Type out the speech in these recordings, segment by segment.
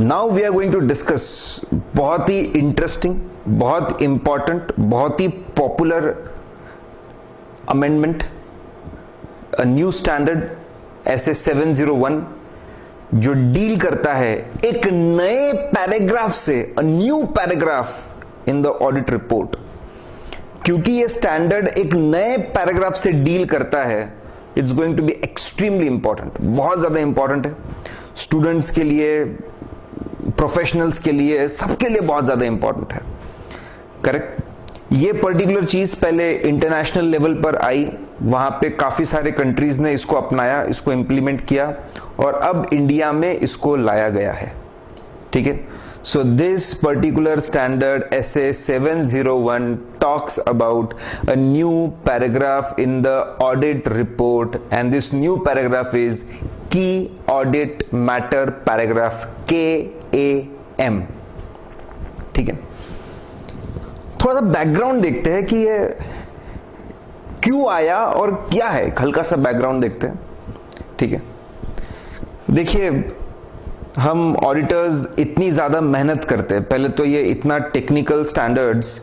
Now we are going to discuss बहुत ही interesting, बहुत इंपॉर्टेंट, बहुत ही popular amendment, a new standard SA 701 जो डील करता है एक नए पैराग्राफ से, a new paragraph in the audit report. क्योंकि ये स्टैंडर्ड एक नए पैराग्राफ से डील करता है, it's going to be extremely important, बहुत ज्यादा इंपॉर्टेंट है स्टूडेंट्स के लिए, प्रोफेशनल्स के लिए, सबके लिए बहुत ज्यादा इंपॉर्टेंट है। करेक्ट। ये पर्टिकुलर चीज पहले इंटरनेशनल लेवल पर आई, वहां पे काफी सारे कंट्रीज ने इसको अपनाया, इसको इंप्लीमेंट किया और अब इंडिया में इसको लाया गया है। ठीक है। So this particular standard SA 701 talks about a new paragraph in the audit report, and this new paragraph is key audit matter paragraph, KAM। ठीक है। थोड़ा सा बैकग्राउंड देखते हैं कि ये क्यों आया और क्या है, हल्का सा बैकग्राउंड देखते हैं। ठीक है। देखिए, हम ऑडिटर्स इतनी ज्यादा मेहनत करते हैं, पहले तो ये इतना टेक्निकल स्टैंडर्ड्स,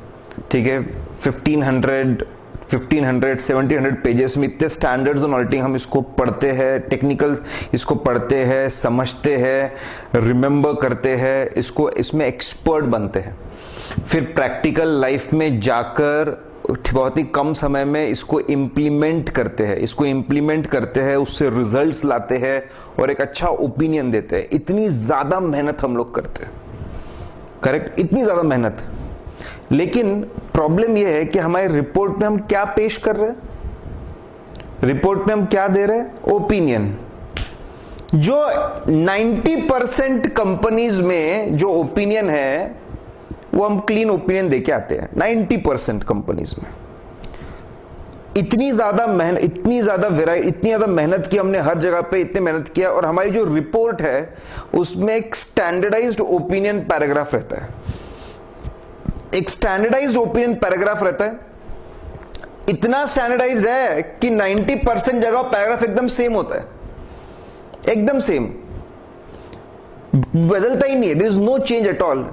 ठीक है, 1500 1700 पेजेस में इतने स्टैंडर्ड्स ऑन ऑडिटिंग, हम इसको पढ़ते हैं, टेक्निकल इसको पढ़ते हैं, समझते हैं, रिमेंबर करते हैं, इसको इसमें एक्सपर्ट बनते हैं, फिर प्रैक्टिकल लाइफ में जाकर बहुत ही कम समय में इसको इम्प्लीमेंट करते हैं, उससे रिजल्ट्स लाते हैं और एक अच्छा ओपिनियन देते हैं। इतनी ज्यादा मेहनत हम लोग करते हैं। करेक्ट। इतनी ज्यादा मेहनत, लेकिन प्रॉब्लम यह है कि हमारे रिपोर्ट में हम क्या पेश कर रहे हैं, रिपोर्ट में हम क्या दे रहे हैं, ओपिनियन। जो 90% कंपनीज में जो ओपिनियन है वो हम क्लीन ओपिनियन देके आते हैं 90% कंपनीज में। इतनी ज्यादा मेहनत की हमने, हर जगह पे इतनी मेहनत किया, और हमारी जो रिपोर्ट है उसमें एक स्टैंडर्डाइज्ड ओपिनियन पैराग्राफ रहता है, एक स्टैंडर्डाइज्ड ओपिनियन पैराग्राफ रहता है। इतना स्टैंडर्डाइज्ड है कि 90% जगह पैराग्राफ एकदम सेम होता है, एकदम सेम, बदलता ही नहीं है, there is no change at all.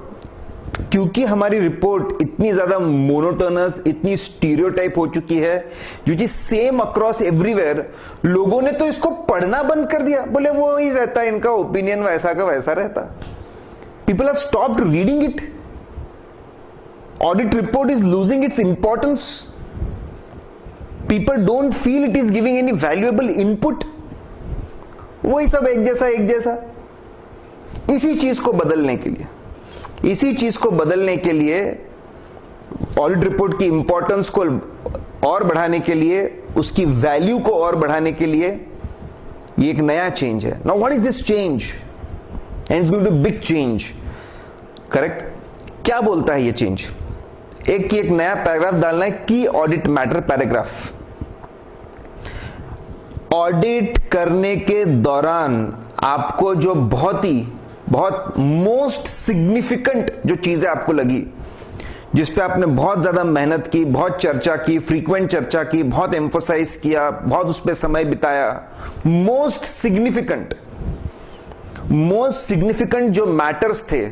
क्योंकि हमारी रिपोर्ट इतनी ज्यादा मोनोटोनस, इतनी स्टीरियोटाइप हो चुकी है, जो चीज सेम अक्रॉस एवरीवेयर, लोगों ने तो इसको पढ़ना बंद कर दिया, बोले वो ही रहता है, इनका ओपिनियन वैसा का वैसा रहता। People have stopped reading it. Audit report is losing its importance. People don't feel it is giving any valuable input. वही सब एक जैसा। इसी चीज को बदलने के लिए, ऑडिट रिपोर्ट की इंपॉर्टेंस को और बढ़ाने के लिए, उसकी वैल्यू को और बढ़ाने के लिए ये एक नया चेंज है। Now what is this change? And it's going to be big change. Correct. क्या बोलता है ये चेंज? एक नया पैराग्राफ डालना है, की ऑडिट मैटर पैराग्राफ। ऑडिट करने के दौरान आपको जो बहुत मोस्ट सिग्निफिकेंट जो चीजें आपको लगी, जिस पे आपने बहुत ज्यादा मेहनत की, बहुत चर्चा की, फ्रीक्वेंट चर्चा की, बहुत एम्फोसाइज किया, बहुत उस पे समय बिताया, मोस्ट सिग्निफिकेंट जो मैटर्स थे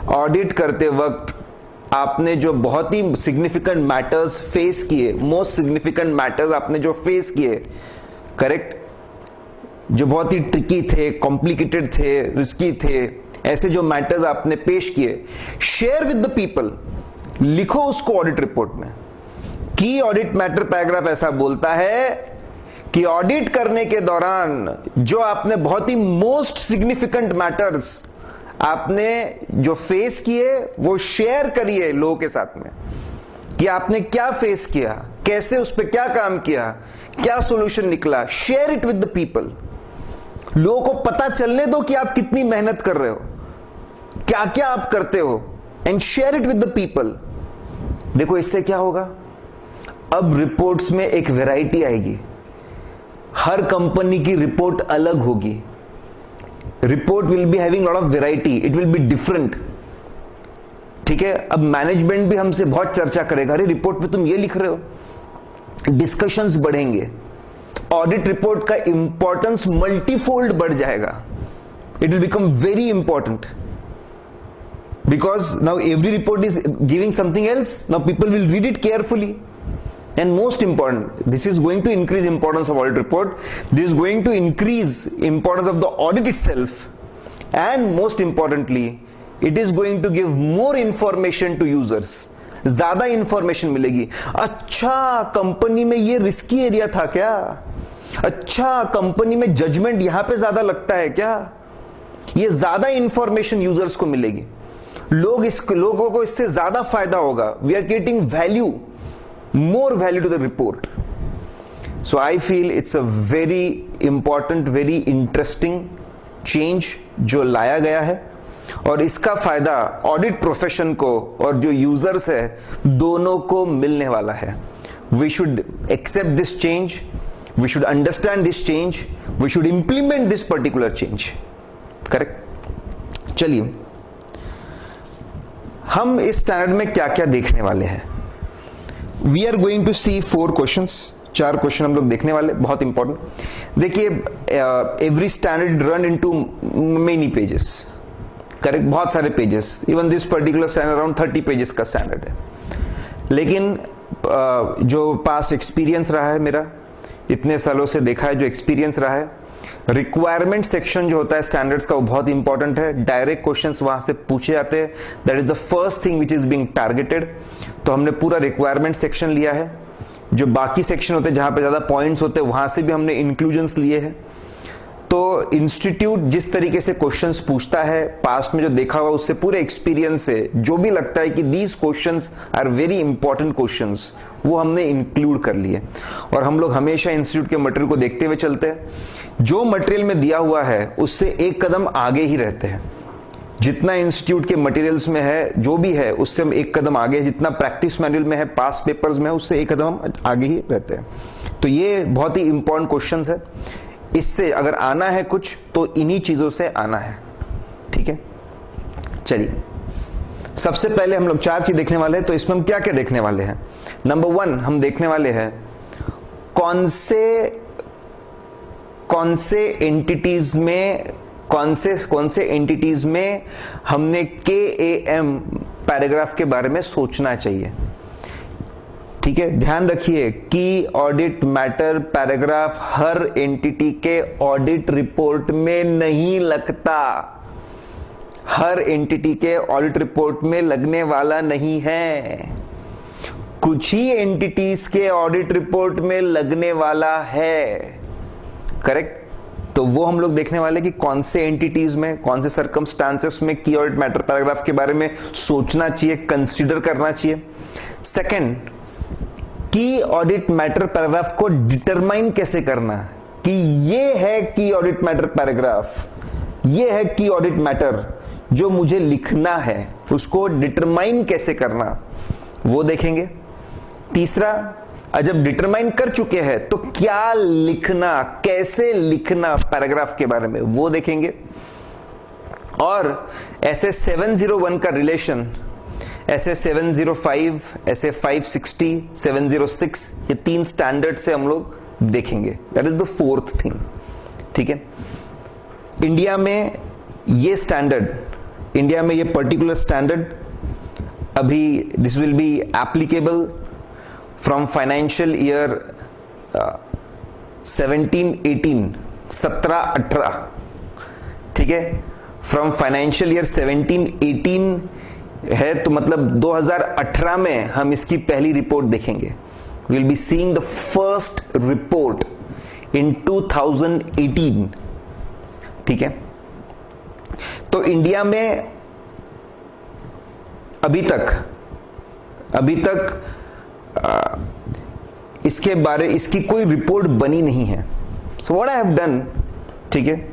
ऑडिट करते वक्त, आपने जो बहुत ही सिग्निफिकेंट मैटर्स फेस किए, मोस्ट सिग्निफिकेंट मैटर्स आपने जो फेस किए, करेक्ट, जो बहुत ही ट्रिकी थे, कॉम्प्लिकेटेड थे, रिस्की थे, ऐसे जो मैटर्स आपने पेश किए, शेयर विद द पीपल, लिखो उसको ऑडिट रिपोर्ट में। की ऑडिट मैटर पैराग्राफ ऐसा बोलता है कि ऑडिट करने के दौरान जो आपने बहुत ही मोस्ट सिग्निफिकेंट मैटर्स आपने जो फेस किए, वो शेयर करिए लोगों के साथ में, कि आपने क्या फेस किया, कैसे उस पर क्या काम किया, क्या सॉल्यूशन निकला। Share it with the people. लोगों को पता चलने दो कि आप कितनी मेहनत कर रहे हो, क्या क्या आप करते हो, and share it with the people. देखो इससे क्या होगा, अब रिपोर्ट्स में एक वैरायटी आएगी, हर कंपनी की रिपोर्ट अलग होगी। Report will be having lot of variety, it will be different. ठीक है। अब मैनेजमेंट भी हमसे बहुत चर्चा करेगा, अरे रिपोर्ट में तुम ये लिख रहे हो, डिस्कशंस बढ़ेंगे, ऑडिट रिपोर्ट का इंपॉर्टेंस मल्टीफोल्ड बढ़ जाएगा। It will become very important, because now every report is giving something else. Now people will read it carefully. And most important, this is going to increase importance of audit report. This is going to increase importance of the audit itself. And most importantly, it is going to give more information to users. ज्यादा information मिलेगी. अच्छा, company में ये risky area था क्या? अच्छा, company में judgement यहां पे ज्यादा लगता है क्या? ये ज्यादा इंफॉर्मेशन यूजर्स को मिलेगी. लोगों को इससे ज्यादा फायदा होगा. We are getting value, more value to the report. So I feel it's a very important, very interesting change जो लाया गया है, और इसका फायदा ऑडिट प्रोफेशन को और जो यूजर्स है दोनों को मिलने वाला है. We should accept this change, we should understand this change, we should implement this particular change. Correct. चलिए, हम इस स्टैंडर्ड में क्या क्या देखने वाले हैं. We are going to see 4 questions. 4 question हम लोग देखने वाले, बहुत इंपॉर्टेंट. देखिए, every standard run into many pages. Correct, बहुत सारे pages. Even this particular standard around 30 pages का स्टैंडर्ड है. लेकिन जो पास्ट एक्सपीरियंस रहा है मेरा, इतने सालों से देखा है, जो एक्सपीरियंस रहा है, रिक्वायरमेंट सेक्शन जो होता है स्टैंडर्ड्स का, वो बहुत इंपॉर्टेंट है. डायरेक्ट क्वेश्चंस वहां से पूछे जाते हैं. That is the first thing which is being targeted. तो हमने पूरा रिक्वायरमेंट सेक्शन लिया है. जो बाकी सेक्शन होते हैं जहां पे ज्यादा पॉइंट्स होते हैं, वहां से भी हमने इंक्लूजन्स लिए हैं. तो इंस्टीट्यूट जिस तरीके से क्वेश्चंस पूछता है, पास्ट में जो देखा हुआ उससे पूरे एक्सपीरियंस से जो भी लगता है कि these questions are very important questions, वो हमने इंक्लूड कर लिए. और हम लोग हमेशा इंस्टीट्यूट के मटेरियल को देखते हुए चलते हैं. जो मटेरियल में दिया हुआ है उससे एक कदम आगे ही रहते हैं. जितना इंस्टीट्यूट के मटेरियल्स में है, जो भी है, उससे हम एक कदम आगे. जितना प्रैक्टिस मैनुअल में है, पास्ट पेपर्स में है, उससे एक कदम हम आगे ही रहते हैं. तो ये बहुत ही इंपॉर्टेंट क्वेश्चंस है. इससे अगर आना है कुछ, तो इन्हीं चीजों से आना है. ठीक है. चलिए, सबसे पहले हम लोग 4 चीज देखने वाले हैं. तो इसमें हम क्या क्या देखने वाले हैं. नंबर 1 हम देखने वाले हैं कौन से एंटिटीज में हमने KAM पैराग्राफ के बारे में सोचना चाहिए. ठीक है, ध्यान रखिए कि ऑडिट मैटर पैराग्राफ हर एंटिटी के ऑडिट रिपोर्ट में नहीं लगता. हर एंटिटी के ऑडिट रिपोर्ट में लगने वाला नहीं है. कुछ ही एंटिटीज के ऑडिट रिपोर्ट में लगने वाला है. करेक्ट. तो वो हम लोग देखने वाले कि कौन से एंटिटीज में, कौन से सर्कमस्टांसेस में की ऑडिट मैटर पैराग्राफ के बारे में सोचना चाहिए, कंसीडर करना चाहिए. सेकंड, की ऑडिट मैटर पैराग्राफ को डिटरमाइन कैसे करना कि ये है की ऑडिट मैटर पैराग्राफ, ये है की ऑडिट मैटर जो मुझे लिखना है, उसको डिटरमाइन कैसे करना, वो देखेंगे. तीसरा, जब डिटरमाइन कर चुके हैं तो क्या लिखना, कैसे लिखना पैराग्राफ के बारे में, वो देखेंगे. और ऐसे 701 का रिलेशन ऐसे 705, ऐसे 560, 706, ये 3 स्टैंडर्ड से हम लोग देखेंगे. That is the 4th thing. ठीक है. इंडिया में ये स्टैंडर्ड, इंडिया में ये पर्टिकुलर स्टैंडर्ड अभी this will be applicable from financial year 17-18, 17-18. ठीक है. फ्रॉम फाइनेंशियल ईयर 17-18 है, तो मतलब 2018 में हम इसकी पहली रिपोर्ट देखेंगे. Will be seeing the first report इन 2018. ठीक है. तो इंडिया में अभी तक इसकी कोई रिपोर्ट बनी नहीं है. So what I have done, ठीक है,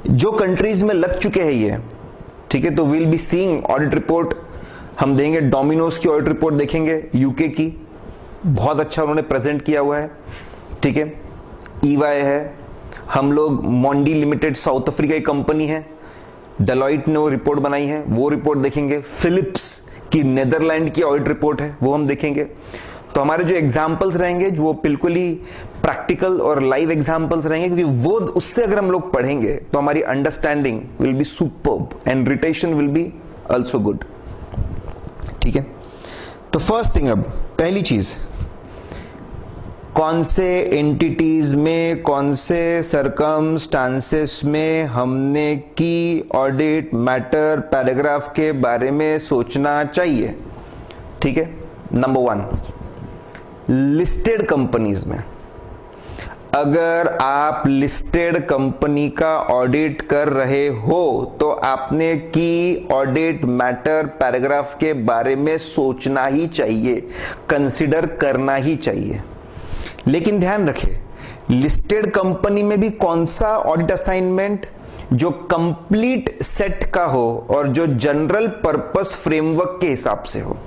जो कंट्रीज में लग चुके हैं ये, ठीक है, तो will be seeing audit report हम देंगे. डोमिनोज की ऑडिट रिपोर्ट देखेंगे, यूके की, बहुत अच्छा उन्होंने प्रेजेंट किया हुआ है. ठीक है. EY है, हम लोग मोंडी लिमिटेड साउथ अफ्रीका की कंपनी है, डेलॉइट ने वो रिपोर्ट बनाई है, वो रिपोर्ट देखेंगे. फिलिप्स की नेदरलैंड की ऑडिट रिपोर्ट है, वो हम देखेंगे. तो हमारे जो एग्जाम्पल्स रहेंगे वो बिल्कुल ही प्रैक्टिकल और लाइव एग्जाम्पल्स रहेंगे, क्योंकि वो उससे अगर हम लोग पढ़ेंगे तो हमारी understanding will be superb and retention will be also good. ठीक है, तो फर्स्ट थिंग, अब पहली चीज, कौन से एंटिटीज में, कौन से सरकमस्टांसेस में हमने की ऑडिट मैटर पैराग्राफ के बारे में सोचना चाहिए। ठीक है, नंबर 1, लिस्टेड कंपनीज में। अगर आप लिस्टेड कंपनी का ऑडिट कर रहे हो तो आपने की ऑडिट मैटर पैराग्राफ के बारे में सोचना ही चाहिए, कंसिडर करना ही चाहिए। लेकिन ध्यान रखें, लिस्टेड कंपनी में भी कौन सा ऑडिट असाइनमेंट जो कंप्लीट सेट का हो और जो जनरल पर्पस फ्रेमवर्क के हिसाब से हो।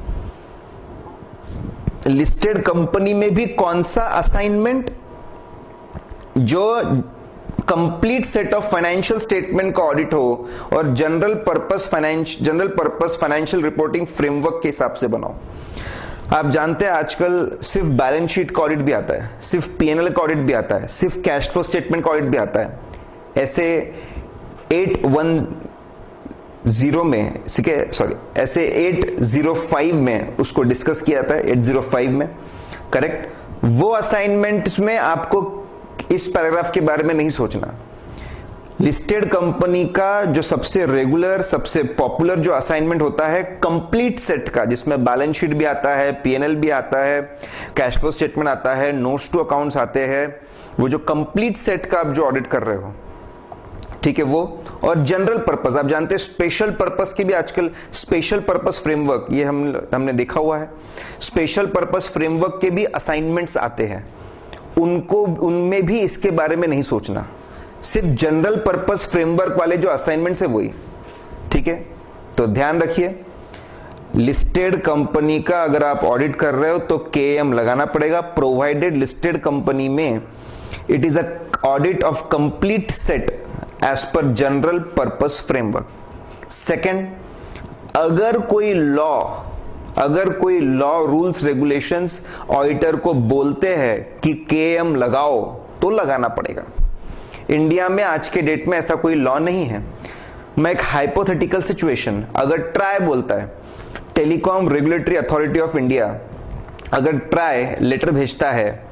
लिस्टेड कंपनी में भी कौन सा असाइनमेंट जो complete set of financial statement का ऑडिट हो और general purpose financial reporting framework के हिसाब से बनाओ। आप जानते हैं आजकल सिर्फ बैलेंस शीट का ऑडिट भी आता है, सिर्फ पीएनएल का ऑडिट भी आता है, सिर्फ कैश फ्लो स्टेटमेंट का ऑडिट भी आता है। ऐसे 810 में, ऐसे 805 में उसको डिस्कस किया था, 805 में, करेक्ट। वो असाइनमेंट में आपको इस पैराग्राफ के बारे में नहीं सोचना। लिस्टेड कंपनी का जो सबसे रेगुलर, सबसे पॉपुलर जो असाइनमेंट होता है कंप्लीट सेट का, जिसमें बैलेंस शीट भी आता है, पीएनएल भी आता है, कैश फ्लो स्टेटमेंट आता है, नोट्स टू अकाउंट्स आते हैं, वो जो कंप्लीट सेट का आप जो ऑडिट कर रहे हो, ठीक है, वो। और जनरल पर्पस, आप जानते हैं स्पेशल पर्पस की भी आजकल, स्पेशल पर्पस फ्रेमवर्क, ये हमने देखा हुआ है, स्पेशल पर्पस फ्रेमवर्क के भी असाइनमेंट्स आते हैं, उनमें भी इसके बारे में नहीं सोचना। सिर्फ जनरल पर्पस फ्रेमवर्क वाले जो असाइनमेंट्स है वही। ठीक है, तो ध्यान रखिए, लिस्टेड कंपनी का अगर आप ऑडिट कर रहे हो तो केएम लगाना पड़ेगा, प्रोवाइडेड लिस्टेड कंपनी में it is a audit of complete set as per general purpose framework. Second, अगर कोई लॉ रूल्स रेगुलेशंस ऑडिटर को बोलते हैं कि केएम लगाओ तो लगाना पड़ेगा। इंडिया में आज के डेट में ऐसा कोई लॉ नहीं है। मैं एक हाइपोथेटिकल सिचुएशन, अगर ट्राई बोलता है, telecom regulatory authority of India, अगर ट्राई लेटर भेजता है,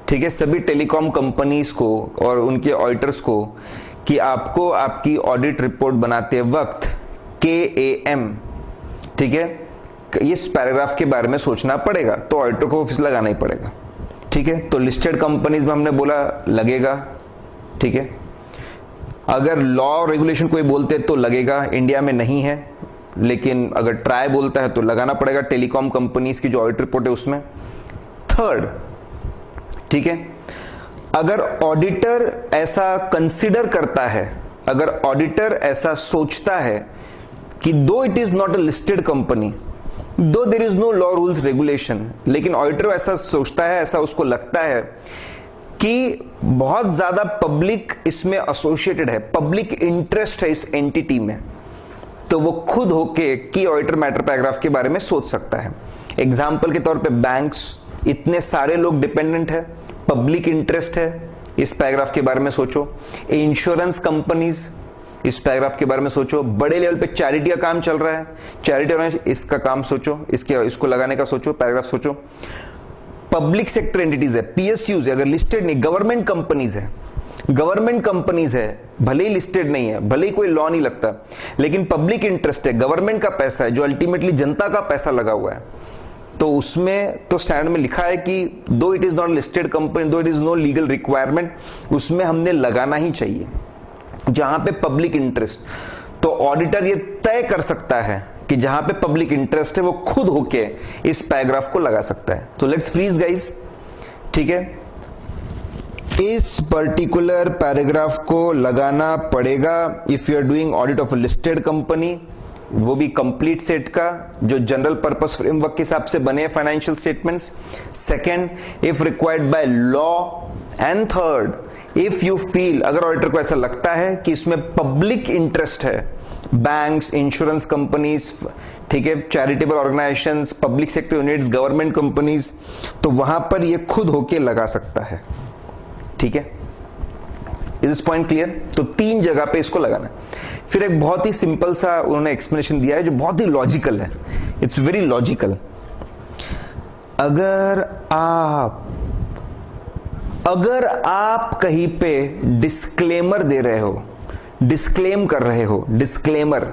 ठीक है, सभी टेलीकॉम कंपनीज को और उनके ऑडिटर्स को कि आपको आपकी ऑडिट रिपोर्ट बनाते वक्त केएम, ठीक है, इस पैराग्राफ के बारे में सोचना पड़ेगा, तो ऑडिटर को ऑफिस लगाना ही पड़ेगा। ठीक है, तो लिस्टेड कंपनीज में हमने बोला लगेगा। ठीक है, अगर लॉ रेगुलेशन कोई बोलते तो लगेगा, इंडिया में नहीं है, लेकिन अगर ट्राई बोलता है तो लगाना पड़ेगा टेलीकॉम कंपनीज की जो ऑडिट रिपोर्ट है उसमें। थर्ड, ठीक है, अगर ऑडिटर ऐसा कंसिडर करता है, अगर ऑडिटर ऐसा सोचता है कि though it is not a listed company, though there is no law rules regulation, लेकिन ऑडिटर ऐसा सोचता है, ऐसा उसको लगता है कि बहुत ज्यादा पब्लिक इसमें एसोसिएटेड है, पब्लिक इंटरेस्ट है इस एंटिटी में, तो वो खुद होके की ऑडिटर मैटर पैराग्राफ के बारे में सोच सकता है। एग्जाम्पल के तौर पे बैंक्स, इतने सारे लोग डिपेंडेंट है, पब्लिक इंटरेस्ट है, इस पैराग्राफ के बारे में सोचो। इंश्योरेंस कंपनीज, इस पैराग्राफ के बारे में सोचो। बड़े लेवल पे चैरिटी का काम चल रहा है, चैरिटी, इसका काम सोचो, इसको लगाने का सोचो, पैराग्राफ सोचो। पब्लिक सेक्टर एंटिटीज है, पीएसयूज है, अगर लिस्टेड नहीं, गवर्नमेंट कंपनीज है, भले ही लिस्टेड नहीं है, भले ही कोई लॉ नहीं लगता, लेकिन पब्लिक इंटरेस्ट है, गवर्नमेंट का पैसा है जो अल्टीमेटली जनता का पैसा लगा हुआ है, तो उसमें तो स्टैंडर्ड में लिखा है कि though it is not listed company, though it is no legal requirement, उसमें हमने लगाना ही चाहिए जहां पे पब्लिक इंटरेस्ट। तो ऑडिटर ये तय कर सकता है कि जहां पे पब्लिक इंटरेस्ट है वो खुद होके इस पैराग्राफ को लगा सकता है। तो लेट्स फ्रीज गाइस, ठीक है, इस पर्टिकुलर पैराग्राफ को लगाना पड़ेगा if you are doing audit of a listed company, वो भी कंप्लीट सेट का जो जनरल पर्पस फ्रेमवर्क के हिसाब से बने financial statements. Second, if required by law, and third, if you feel, अगर ऑडिटर को ऐसा लगता है कि इसमें पब्लिक इंटरेस्ट है, बैंक्स, इंश्योरेंस कंपनीज, ठीक है, charitable organisations, public sector units, government companies, तो वहां पर ये खुद होके लगा सकता है। ठीक है, इज दिस पॉइंट क्लियर? तो 3 जगह पे इसको लगाना है। फिर एक बहुत ही सिंपल सा उन्होंने एक्सप्लेनेशन दिया है जो बहुत ही लॉजिकल है, इट्स वेरी लॉजिकल। अगर आप कहीं पे डिस्क्लेमर दे रहे हो, डिस्क्लेम कर रहे हो, डिस्क्लेमर,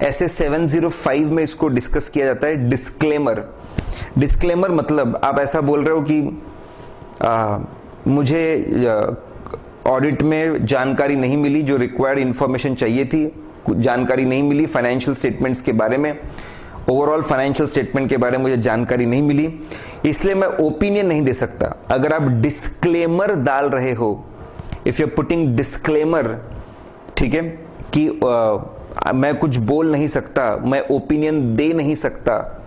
ऐसे 705 में इसको डिस्कस किया जाता है, डिस्क्लेमर। डिस्क्लेमर मतलब आप ऐसा बोल रहे हो कि मुझे ऑडिट में जानकारी नहीं मिली, जो रिक्वायर्ड इंफॉर्मेशन चाहिए थी, कुछ जानकारी नहीं मिली फाइनेंशियल स्टेटमेंट्स के बारे में, ओवरऑल फाइनेंशियल स्टेटमेंट के बारे में मुझे जानकारी नहीं मिली, इसलिए मैं ओपिनियन नहीं दे सकता। अगर आप डिस्क्लेमर डाल रहे हो, if you are putting disclaimer, ठीक है, कि मैं कुछ बोल नहीं सकता, मैं ओपिनियन दे नहीं सकता,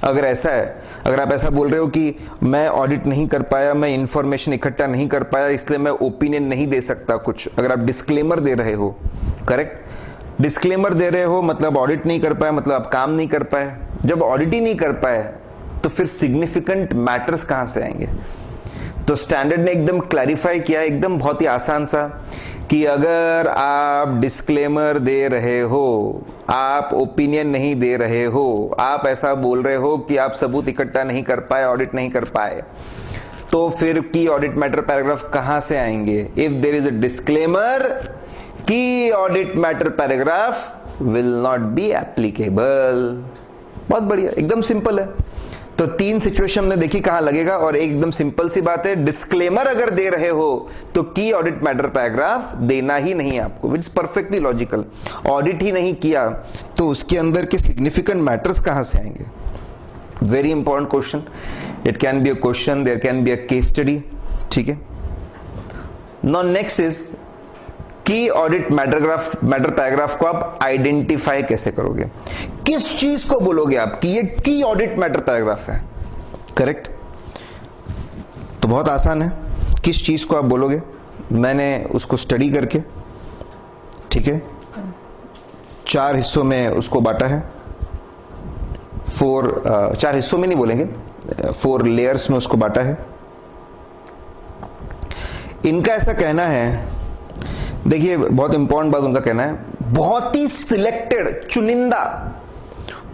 अगर ऐसा है, अगर आप ऐसा बोल रहे हो कि मैं ऑडिट नहीं कर पाया, मैं इंफॉर्मेशन इकट्ठा नहीं कर पाया, इसलिए मैं ओपिनियन नहीं दे सकता कुछ, अगर आप डिस्क्लेमर दे रहे हो, करेक्ट, डिस्क्लेमर दे रहे हो मतलब ऑडिट नहीं कर पाया, मतलब आप काम नहीं कर पाए। जब ऑडिट ही नहीं कर पाए तो फिर सिग्निफिकेंट मैटर्स कहां से आएंगे? तो स्टैंडर्ड ने एकदम क्लैरिफाई किया, एकदम बहुत ही आसान सा, कि अगर आप डिस्क्लेमर दे रहे हो, आप ओपिनियन नहीं दे रहे हो, आप ऐसा बोल रहे हो कि आप सबूत इकट्ठा नहीं कर पाए, ऑडिट नहीं कर पाए, तो फिर की ऑडिट मैटर पैराग्राफ कहां से आएंगे? If there is a disclaimer, की audit matter paragraph will not be applicable. बहुत बढ़िया, एकदम सिंपल है। तो 3 सिचुएशन हमने देखी कहां लगेगा, और एकदम सिंपल सी बात है, डिस्क्लेमर अगर दे रहे हो तो की ऑडिट मैटर पैराग्राफ देना ही नहीं है आपको, which is perfectly logical. Audit ही नहीं किया तो उसके अंदर के सिग्निफिकेंट मैटर्स कहां से आएंगे? Very important question, it can be a question, there can be a case study. ठीक है, now next is key audit matter paragraph को आप आइडेंटिफाई कैसे करोगे? किस चीज को बोलोगे आप कि ये की ऑडिट मैटर पैराग्राफ है? करेक्ट, तो बहुत आसान है, किस चीज को आप बोलोगे? मैंने उसको स्टडी करके, ठीक है, 4 हिस्सों में उसको बांटा है, 4 हिस्सों में नहीं बोलेंगे, 4 लेयर्स में उसको बांटा है। इनका ऐसा कहना है, देखिए बहुत इंपॉर्टेंट बात उनका कहना है, बहुत ही सिलेक्टेड, चुनिंदा,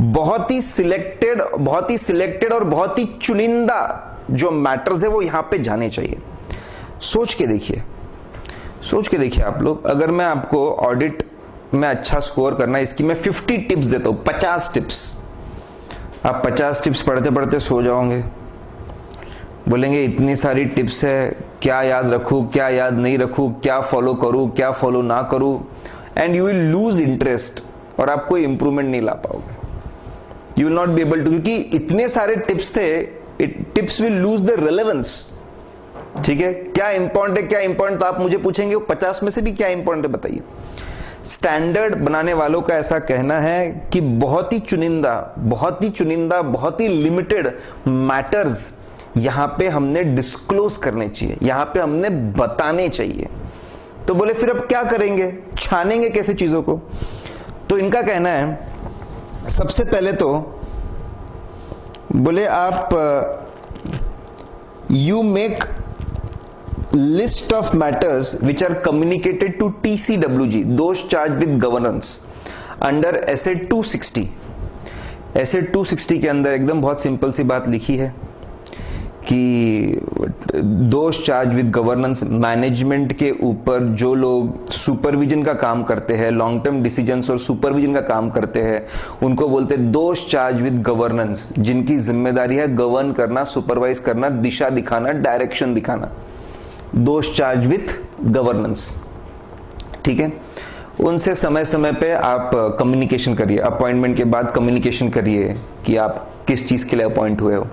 बहुत ही सिलेक्टेड और बहुत ही चुनिंदा जो मैटर्स है वो यहां पे जाने चाहिए। सोच के देखिए आप लोग, अगर मैं आपको ऑडिट में अच्छा स्कोर करना है, इसकी मैं 50 टिप्स देता हूं, 50 टिप्स, आप 50 टिप्स पढ़ते पढ़ते सो जाओगे, बोलेंगे इतनी सारी टिप्स है, क्या याद रखूं, क्या याद नहीं रखूं, क्या फॉलो करूं, क्या फॉलो ना करूं, and you will lose interest और आप कोई इंप्रूवमेंट नहीं ला पाओगे। You will not be able to, क्योंकि इतने सारे टिप्स थे, tips will lose the relevance. ठीक है, क्या इंपॉर्टेंट है, क्या इंपॉर्टेंट, तो आप मुझे पूछेंगे 50 में से भी क्या इंपॉर्टेंट है बताइए। स्टैंडर्ड बनाने वालों का ऐसा कहना है कि बहुत ही चुनिंदा, बहुत ही लिमिटेड मैटर्स यहां पे हमने डिस्क्लोज करने चाहिए, यहां पे हमने बताने चाहिए। तो बोले फिर अब क्या करेंगे, छानेंगे कैसे चीजों को? तो इनका कहना है सबसे पहले तो बोले आप you make list of matters which are communicated to TCWG, those charge with governance, under SA 260। SA 260 के अंदर एकदम बहुत सिंपल सी बात लिखी है कि दोष चार्ज विद गवर्नेंस, मैनेजमेंट के ऊपर जो लोग सुपरविजन का काम करते हैं, लॉन्ग टर्म डिसीजंस और सुपरविजन का काम करते हैं, उनको बोलते हैं दोष चार्ज विद गवर्नेंस, जिनकी जिम्मेदारी है गवर्न करना, सुपरवाइज करना, दिशा दिखाना, डायरेक्शन दिखाना, दोष चार्ज विद गवर्नेंस। ठीक है, उनसे समय समय पे आप कम्युनिकेशन करिए, अपॉइंटमेंट के बाद कम्युनिकेशन करिए कि आप किस चीज के लिए अपॉइंट हुए हो।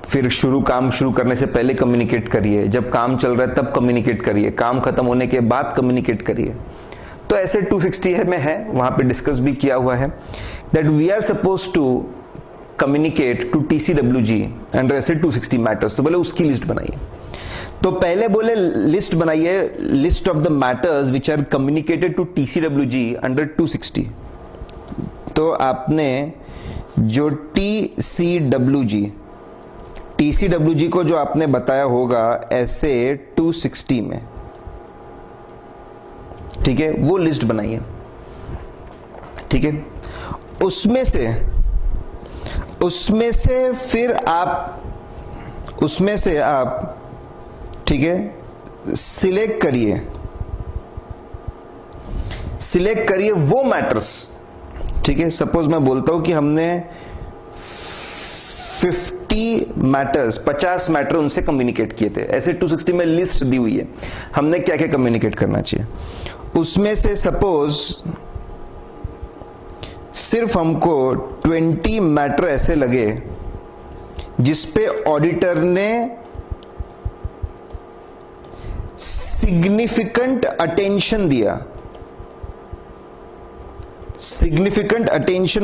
फिर काम शुरू करने से पहले कम्युनिकेट करिए, जब काम चल रहा है तब कम्युनिकेट करिए, काम खत्म होने के बाद कम्युनिकेट करिए। तो ऐसे 260 में है, वहां पे डिस्कस भी किया हुआ है that we are suppose to communicate to TCWG under SA 260 matters. तो बोले उसकी लिस्ट बनाइए। तो पहले बोले लिस्ट बनाइए, list of the matters which are communicated to TCWG under 260। तो आपने जो TCWG को जो आपने बताया होगा ऐसे 260 में, ठीक है, वो लिस्ट बनाइए, ठीक है। उसमें से आप ठीक है सिलेक्ट करिए वो मैटर्स, ठीक है। सपोज मैं बोलता हूं कि हमने 50 मैटर उनसे कम्युनिकेट किए थे, ऐसे 260 में लिस्ट दी हुई है, हमने क्या क्या कम्युनिकेट करना चाहिए। उसमें से सपोज सिर्फ हमको 20 मैटर ऐसे लगे जिसपे ऑडिटर ने सिग्निफिकेंट अटेंशन दिया। सिग्निफिकेंट अटेंशन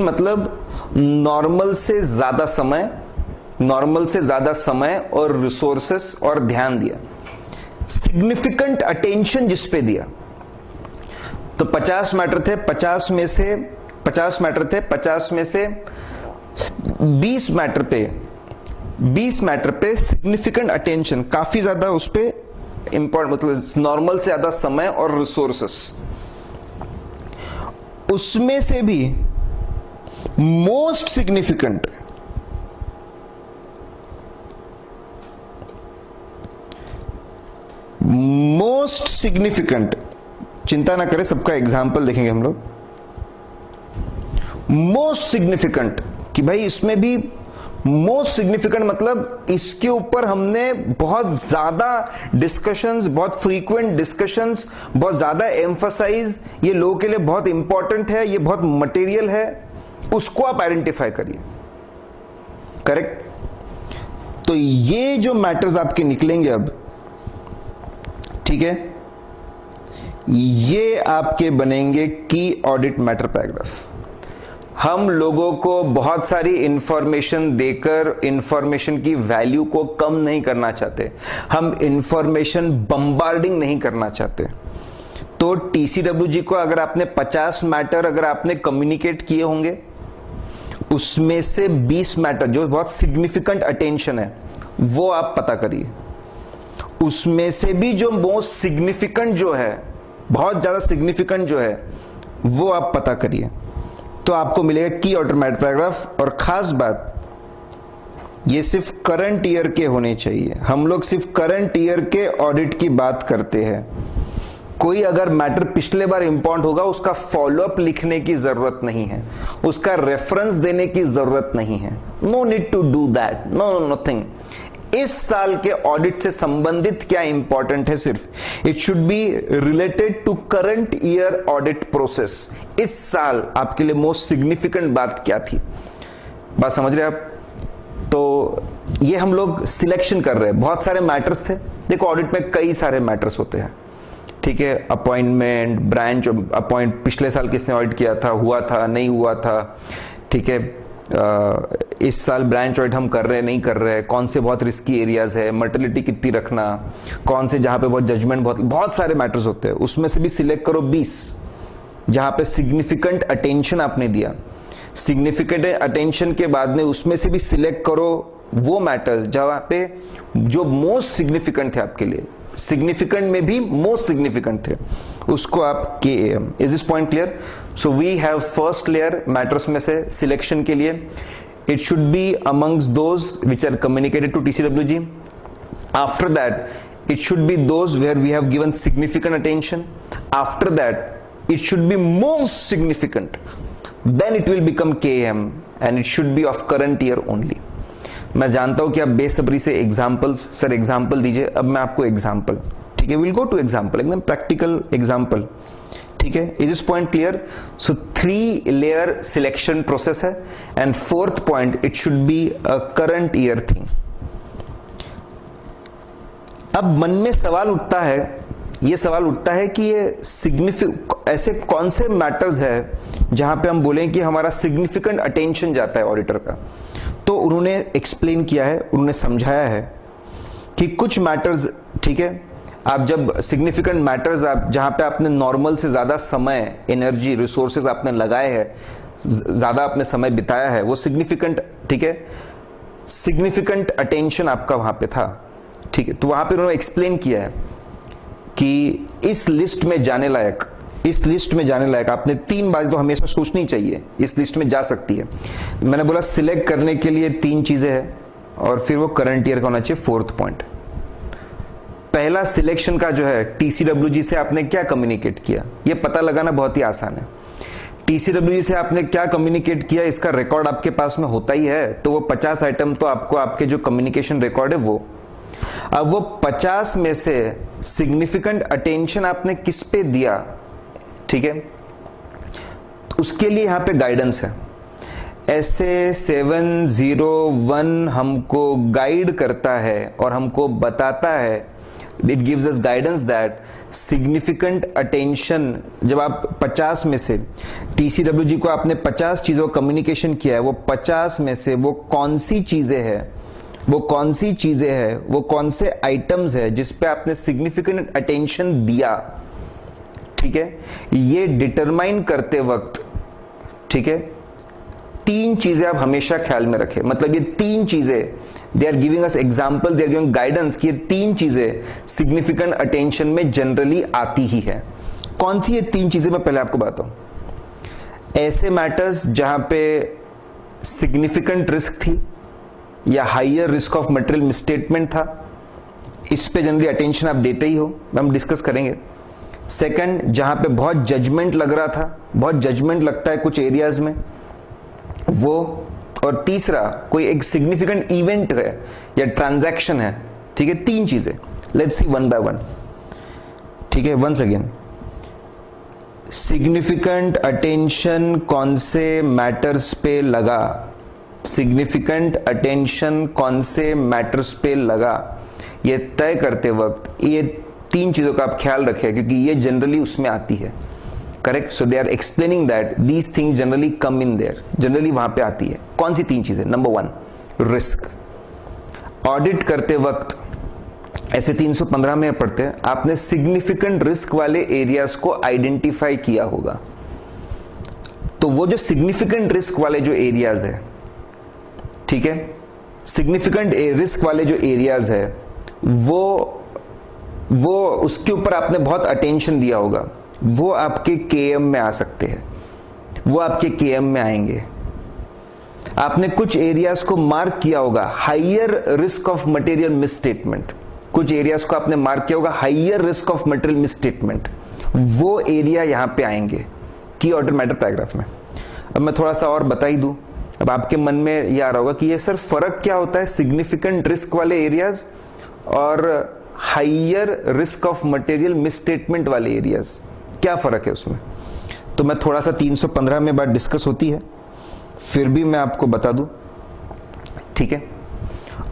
मतलब नॉर्मल से ज्यादा समय और रिसोर्सेस और ध्यान दिया। सिग्निफिकेंट अटेंशन जिस पे दिया, तो 50 मैटर थे, 50 में से 20 मैटर पे सिग्निफिकेंट अटेंशन, काफी ज्यादा उस पे इंपॉर्टेंट, मतलब नॉर्मल से ज्यादा समय और रिसोर्सेस। उसमें से भी मोस्ट सिग्निफिकेंट, चिंता ना करें, सबका एग्जाम्पल देखेंगे हम लोग। मोस्ट सिग्निफिकेंट कि भाई इसमें भी मोस्ट सिग्निफिकेंट मतलब इसके ऊपर हमने बहुत ज्यादा डिस्कशंस, बहुत फ्रीक्वेंट डिस्कशंस, बहुत ज्यादा एम्फसाइज, ये लोगों के लिए बहुत इंपॉर्टेंट है, ये बहुत मटेरियल है, उसको आप आइडेंटिफाई करिए। करेक्ट। तो ये जो मैटर्स आपके निकलेंगे अब, ठीक है, ये आपके बनेंगे की ऑडिट मैटर पैराग्राफ। हम लोगों को बहुत सारी इंफॉर्मेशन देकर इंफॉर्मेशन की वैल्यू को कम नहीं करना चाहते, हम इंफॉर्मेशन बम्बार्डिंग नहीं करना चाहते। तो TCWG को अगर आपने 50 मैटर अगर आपने कम्युनिकेट किए होंगे, उसमें से 20 मैटर जो बहुत सिग्निफिकेंट अटेंशन है वो आप पता करिए। उसमें से भी जो मोस्ट सिग्निफिकेंट जो है, बहुत ज्यादा सिग्निफिकेंट जो है, वो आप पता करिए, तो आपको मिलेगा की ऑडिट मैटर पैराग्राफ। और खास बात, ये सिर्फ करंट ईयर के होने चाहिए। हम लोग सिर्फ करंट ईयर के ऑडिट की बात करते हैं। कोई अगर मैटर पिछले बार इंपॉर्टेंट होगा, उसका फॉलोअप लिखने की जरूरत नहीं है, उसका रेफरेंस देने की जरूरत नहीं है। No need to do that, no nothing. इस साल के ऑडिट से संबंधित क्या इंपॉर्टेंट है, सिर्फ it should be related to current year audit process. इस साल आपके लिए मोस्ट सिग्निफिकेंट बात क्या थी, बात समझ रहे आप। तो ये हम लोग सिलेक्शन कर रहे हैं। बहुत सारे मैटर्स थे, देखो ऑडिट में कई सारे मैटर्स होते हैं, ठीक है। अपॉइंटमेंट, ब्रांच अपॉइंट, पिछले साल किसने ऑडिट किया था, हुआ था नहीं हुआ था, ठीक है। इस साल ब्रांच ऑडिट हम कर रहे हैं नहीं कर रहे हैं, कौन से बहुत रिस्की एरियाज है, मर्टिलिटी कितनी रखना, कौन से जहां पे बहुत जजमेंट, बहुत सारे मैटर्स होते हैं। उसमें से भी सिलेक्ट करो 20 जहां पे सिग्निफिकेंट अटेंशन आपने दिया। सिग्निफिकेंट अटेंशन के बाद में उसमें से भी सिलेक्ट करो वो मैटर्स जहां पे जो मोस्ट सिग्निफिकेंट थे आपके लिए, सिग्निफिकेंट में भी मोस्ट सिग्निफिकेंट थे, उसको आप KAM। Is this point clear? So we have first layer matters में से सिलेक्शन के लिए, it should be amongst those which are communicated to TCWG। After that it should be those where we have given significant attention. After that it should be most significant, then it will become KAM and it should be of current year only. मैं जानता हूं कि आप बेसब्री से examples, sir example दीजिए, अब मैं आपको एग्जाम्पल, ठीक है, विल गो टू एग्जाम्पल, एकदम प्रैक्टिकल एग्जाम्पल, ठीक है। Is this point clear? So 3 layer selection process है and 4th point, it should be a current year thing. अब मन में सवाल उठता है, ये सवाल उठता है कि ये ऐसे कौन से मैटर्स है जहां पे हम बोलें कि हमारा सिग्निफिकेंट अटेंशन जाता है ऑडिटर का। तो उन्होंने एक्सप्लेन किया है, उन्होंने समझाया है कि कुछ मैटर्स, ठीक है, आप जब सिग्निफिकेंट मैटर्स, आप जहां पे आपने नॉर्मल से ज्यादा समय, एनर्जी, रिसोर्सेज आपने लगाए हैं, ज्यादा आपने समय बिताया है, वो सिग्निफिकेंट, ठीक है, सिग्निफिकेंट अटेंशन आपका वहां पे था, ठीक है। तो वहां पे उन्होंने एक्सप्लेन किया है कि इस लिस्ट में जाने लायक, इस लिस्ट में जाने लायक आपने 3 बातें तो हमेशा सोचनी चाहिए, इस लिस्ट में जा सकती है। मैंने बोला सिलेक्ट करने के लिए 3 चीजें हैं और फिर वो करंट ईयर का होना चाहिए 4th पॉइंट। पहला सिलेक्शन का जो है, टीसीडब्ल्यूजी से आपने क्या कम्युनिकेट किया, ये पता लगाना बहुत ही आसान है। टीसीडब्ल्यूजी से आपने क्या कम्युनिकेट किया, इसका रिकॉर्ड आपके पास में होता ही है, तो वो 50 आइटम तो आपको आपके जो कम्युनिकेशन रिकॉर्ड है वो, अब वो 50 में से सिग्निफिकेंट अटेंशन आपने किस पे दिया, ठीक है, तो उसके लिए यहां पे गाइडेंस है। ऐसे 701 हमको गाइड करता है और हमको बताता है, it gives us guidance that significant attention, जब आप 50 में से टीसीडब्ल्यूजी को आपने 50 चीजों का कम्युनिकेशन किया है, वो 50 में से वो कौन सी चीजें हैं, वो कौन सी चीजें हैं, वो कौन से आइटम्स है जिस पे आपने सिग्निफिकेंट अटेंशन दिया, ठीक है, ये डिटरमाइन करते वक्त, ठीक है, 3 चीजें आप हमेशा ख्याल में रखें। मतलब ये 3 चीजें, they are giving us example, they are giving guidance कि ये 3 चीजें सिग्निफिकेंट अटेंशन में जनरली आती ही है। कौन सी ये 3 चीजें, मैं पहले आपको बताऊं। ऐसे मैटर्स जहां पे सिग्निफिकेंट रिस्क थी या higher risk of material misstatement था, इस पे जनरली अटेंशन आप देते ही हो, हम डिस्कस करेंगे। सेकंड, जहां पे बहुत जजमेंट लग रहा था, बहुत जजमेंट लगता है कुछ एरियाज में, वो। और तीसरा, कोई एक सिग्निफिकेंट इवेंट है या ट्रांजैक्शन है, ठीक है। 3 चीजें, let's see one by one, ठीक है। वंस अगेन, सिग्निफिकेंट अटेंशन कौन से मैटर्स पे लगा, सिग्निफिकेंट अटेंशन कौन से मैटर्स पे लगा, ये तय करते वक्त ये 3 चीजों का आप ख्याल रखें, क्योंकि ये जनरली उसमें आती है, correct. So they are explaining that these things generally come in there, generally वहां पे आती है। कौन सी 3 चीजें? Number 1, risk. ऑडिट करते वक्त ऐसे 315 में पढ़ते हैं, आपने सिग्निफिकेंट रिस्क वाले एरियाज को आइडेंटिफाई किया होगा। तो वो जो सिग्निफिकेंट रिस्क वाले जो एरियाज है, ठीक है, सिग्निफिकेंट रिस्क वाले जो एरियाज है, वो उसके ऊपर आपने बहुत अटेंशन दिया होगा, वो आपके केएम में आ सकते हैं, वो आपके केएम में आएंगे। आपने कुछ एरियाज को मार्क किया होगा higher risk of material misstatement, कुछ एरियाज को आपने मार्क किया होगा higher risk of material misstatement, वो एरिया यहां पे आएंगे की ऑर्डर मैटर पैराग्राफ में। अब मैं थोड़ा सा और बता ही दूं, अब आपके मन में ये आ रहा होगा कि ये सर फर्क क्या होता है सिग्निफिकेंट रिस्क वाले एरियाज और higher risk of material misstatement वाले एरियाज, क्या फर्क है उसमें? तो मैं थोड़ा सा 315 में बात डिस्कस होती है, फिर भी मैं आपको बता दूं, ठीक है।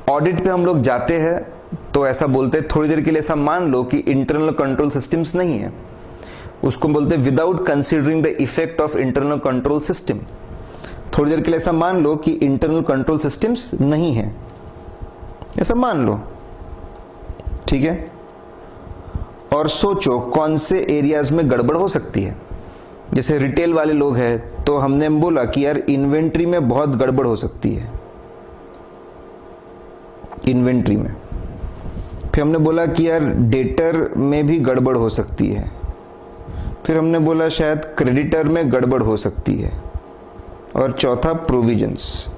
ऑडिट पे हम लोग जाते हैं तो ऐसा बोलते हैं, थोड़ी देर के लिए ऐसा मान लो कि इंटरनल कंट्रोल सिस्टम्स नहीं है, उसको बोलते हैं without considering the effect of internal control system. थोड़ी देर के लिए ऐसा मान लो कि इंटरनल कंट्रोल सिस्टम्स नहीं है, ऐसा मान लो, ठीक है। और सोचो कौन से एरियाज में गड़बड़ हो सकती है। जैसे रिटेल वाले लोग हैं तो हमने बोला कि यार इन्वेंट्री में बहुत गड़बड़ हो सकती है, इन्वेंट्री में। फिर हमने बोला कि यार डेटर में भी गड़बड़ हो सकती है। फिर हमने बोला शायद क्रेडिटर में गड़बड़ हो सकती है। और चौथा प्रोविजंस।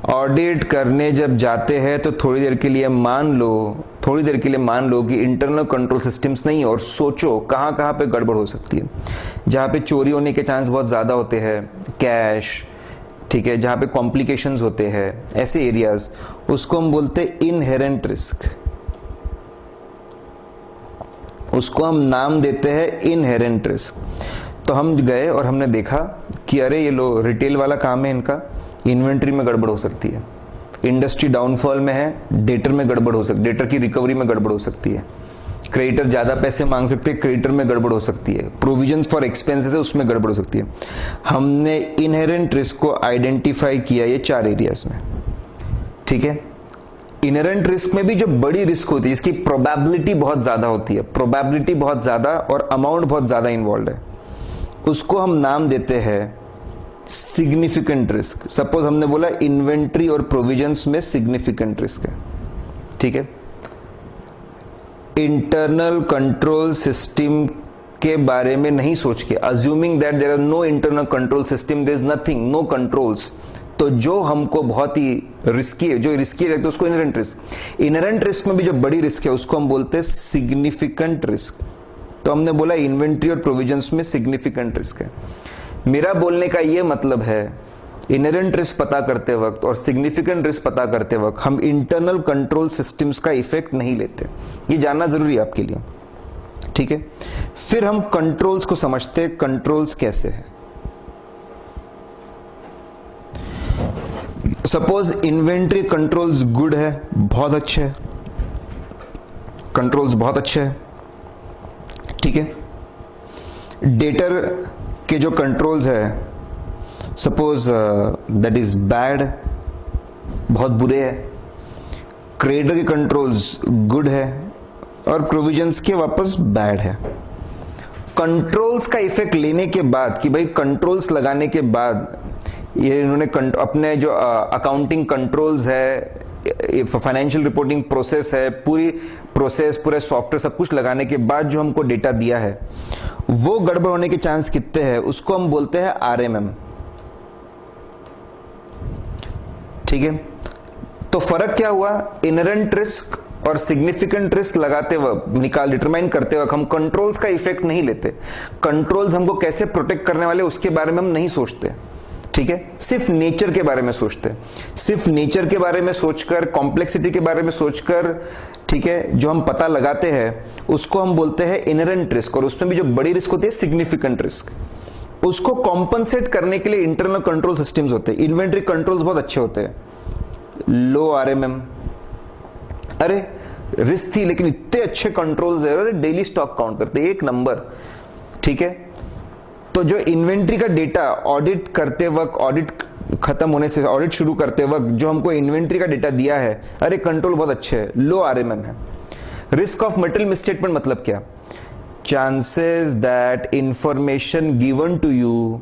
ऑडिट करने जब जाते हैं तो थोड़ी देर के लिए मान लो कि इंटरनल कंट्रोल सिस्टम्स नहीं है, और सोचो कहां कहां पे गड़बड़ हो सकती है। जहां पे चोरी होने के चांस बहुत ज्यादा होते हैं, कैश, ठीक है, जहां पे कॉम्प्लिकेशंस होते हैं, ऐसे एरियाज, उसको हम बोलते हैं इनहेरेंट रिस्क, उसको हम नाम देते हैं इनहेरेंट रिस्क। तो हम गए और हमने देखा कि अरे ये लो रिटेल वाला काम है इनका, इन्वेंट्री में गड़बड़ हो सकती है, इंडस्ट्री डाउनफॉल में है, डेटर में गड़बड़ हो सकती है, डेटर की रिकवरी में गड़बड़ हो सकती है, क्रेडिटर ज्यादा पैसे मांग सकते हैं, क्रेडिटर में गड़बड़ हो सकती है, प्रोविजंस फॉर एक्सपेंसेस है उसमें गड़बड़ हो सकती है। हमने इनहेरेंट रिस्क को आइडेंटिफाई किया ये 4 एरियाज में, ठीक है। इनहेरेंट रिस्क में भी जो बड़ी रिस्क होती है, इसकी प्रोबेबिलिटी बहुत ज्यादा होती है, प्रोबेबिलिटी बहुत ज्यादा और अमाउंट बहुत ज्यादा इन्वॉल्व है, उसको हम नाम देते हैं सिग्निफिकेंट रिस्क। सपोज हमने बोला इन्वेंट्री और प्रोविजंस में सिग्निफिकेंट रिस्क है, ठीक है। इंटरनल कंट्रोल सिस्टम के बारे में नहीं सोच के, assuming that there are no internal control system, there is nothing, no controls, तो जो हमको बहुत ही रिस्की है, जो रिस्की रहता है उसको इनहेरेंट रिस्क। इनहेरेंट रिस्क में भी जो बड़ी रिस्क है उसको हम बोलते हैं सिग्निफिकेंट रिस्क। तो हमने बोला इन्वेंट्री और प्रोविजंस में सिग्निफिकेंट रिस्क है। मेरा बोलने का यह मतलब है इनहेरेंट रिस्क पता करते वक्त और सिग्निफिकेंट रिस्क पता करते वक्त हम इंटरनल कंट्रोल सिस्टम्स का इफेक्ट नहीं लेते, ये जानना जरूरी है आपके लिए, ठीक है। फिर हम कंट्रोल्स को समझते हैं, कंट्रोल्स कैसे है। सपोज इन्वेंट्री कंट्रोल्स गुड है, बहुत अच्छे है, कंट्रोल्स बहुत अच्छे है, ठीक है। डेटर के जो कंट्रोल्स है सपोज दैट इज बैड, बहुत बुरे है। क्रेडिटर के कंट्रोल्स गुड है और प्रोविजंस के वापस बैड है। कंट्रोल्स का इफेक्ट लेने के बाद कि भाई कंट्रोल्स लगाने के बाद ये इन्होंने अपने जो अकाउंटिंग कंट्रोल्स है, फाइनेंशियल रिपोर्टिंग प्रोसेस है, पूरी प्रोसेस पूरे सॉफ्टवेयर सब कुछ लगाने के बाद जो हमको डेटा दिया है वो गड़बड़ होने के चांस कितने हैं, उसको हम बोलते हैं आरएमएम, ठीक है। तो फर्क क्या हुआ, इनहेरेंट रिस्क और सिग्निफिकेंट रिस्क लगाते वक्त डिटरमाइन करते वक्त हम कंट्रोल्स का इफेक्ट नहीं लेते। कंट्रोल्स हमको कैसे प्रोटेक्ट करने वाले उसके बारे में हम नहीं सोचते, ठीक है। सिर्फ नेचर के बारे में सोचते, सिर्फ नेचर के बारे में सोचकर, कॉम्प्लेक्सिटी के बारे में सोचकर, ठीक है, जो हम पता लगाते हैं उसको हम बोलते हैं इनहेरेंट रिस्क। और उसमें भी जो बड़ी रिस्क होती है सिग्निफिकेंट रिस्क, उसको कॉम्पनसेट करने के लिए इंटरनल कंट्रोल सिस्टम्स होते हैं। इन्वेंट्री कंट्रोल्स बहुत अच्छे होते हैं, लो आरएमएम, अरे रिस्क थी लेकिन इतने अच्छे कंट्रोल्स है, अरे डेली स्टॉक काउंट करते एक नंबर, ठीक है। तो जो इन्वेंट्री का डेटा ऑडिट करते वक्त, ऑडिट खत्म होने से, ऑडिट शुरू करते वक्त जो हमको इन्वेंट्री का डेटा दिया है, अरे कंट्रोल बहुत अच्छे है, लो आरएमएम है। रिस्क ऑफ मटेरियल मिसस्टेटमेंट मतलब क्या, chances that information given to you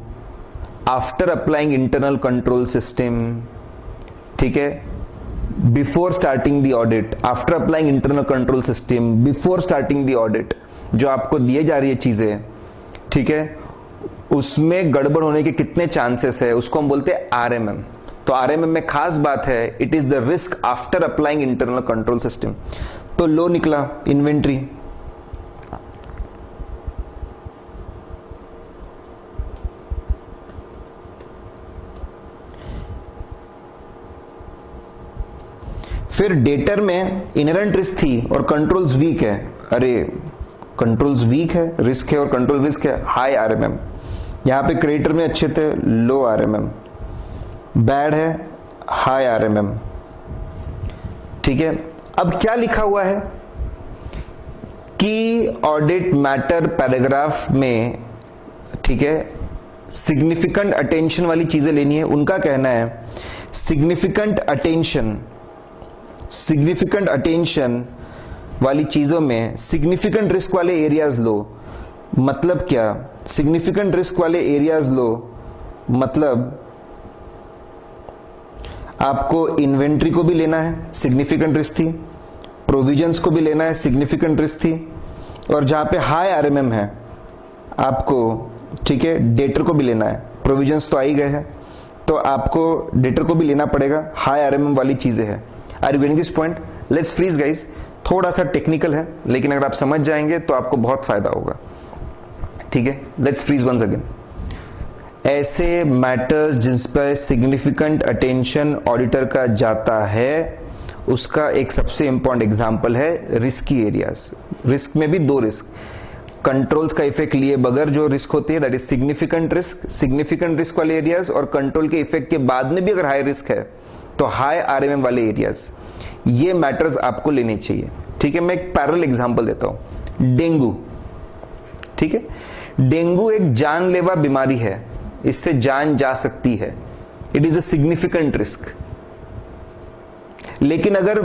after applying internal control system, ठीक है, before starting the audit, after applying internal control system, before starting the audit, जो आपको दिए जा रही है चीजें, ठीक है, उसमें गड़बड़ होने के कितने चांसेस है, उसको हम बोलते हैं आरएमएम। तो आरएमएम में खास बात है, it is the risk after applying internal control system. तो लो निकला इन्वेंट्री, फिर डेटर में इनहेरेंट रिस्क थी और कंट्रोल्स वीक है, अरे कंट्रोल्स वीक है, रिस्क है और कंट्रोल रिस्क है, हाई आरएमएम। यहां पे क्रेडिटर में अच्छे थे, लो आरएमएम, बैड है, हाई आरएमएम, ठीक है। अब क्या लिखा हुआ है कि ऑडिट मैटर पैराग्राफ में, ठीक है, सिग्निफिकेंट अटेंशन वाली चीजें लेनी है। उनका कहना है सिग्निफिकेंट अटेंशन वाली चीजों में सिग्निफिकेंट रिस्क वाले एरियाज लो। मतलब क्या, सिग्निफिकेंट रिस्क वाले एरियाज लो मतलब आपको इन्वेंट्री को भी लेना है, सिग्निफिकेंट रिस्क थी, प्रोविजंस को भी लेना है, सिग्निफिकेंट रिस्क थी, और जहां पे हाई आरएमएम है आपको, ठीक है, डेटर को भी लेना है। प्रोविजंस तो आ ही गए हैं तो आपको डेटर को भी लेना पड़ेगा, हाई आरएमएम वाली चीजें हैं। Are you getting this point? Let's freeze guys, थोड़ा सा टेक्निकल है लेकिन अगर आप समझ जाएंगे तो आपको बहुत फायदा होगा, ठीक है। Let's freeze once again. ऐसे मैटर्स जिस पर सिग्निफिकेंट अटेंशन ऑडिटर का जाता है, उसका एक सबसे इंपॉर्टेंट एग्जांपल है रिस्की एरियाज। रिस्क में भी दो रिस्क, कंट्रोल्स का इफेक्ट लिए बगैर जो रिस्क होती है that is significant risk, significant risk वाले एरियाज, और कंट्रोल के इफेक्ट के बाद में भी अगर हाई रिस्क है तो हाई आरएमएम वाले एरियाज। ये मैटर्स आपको लेने चाहिए, ठीक है। मैं एक पैरेलल एग्जांपल देता हूं, डेंगू, ठीक है। डेंगू एक जानलेवा बीमारी है, इससे जान जा सकती है, it is a significant risk. लेकिन अगर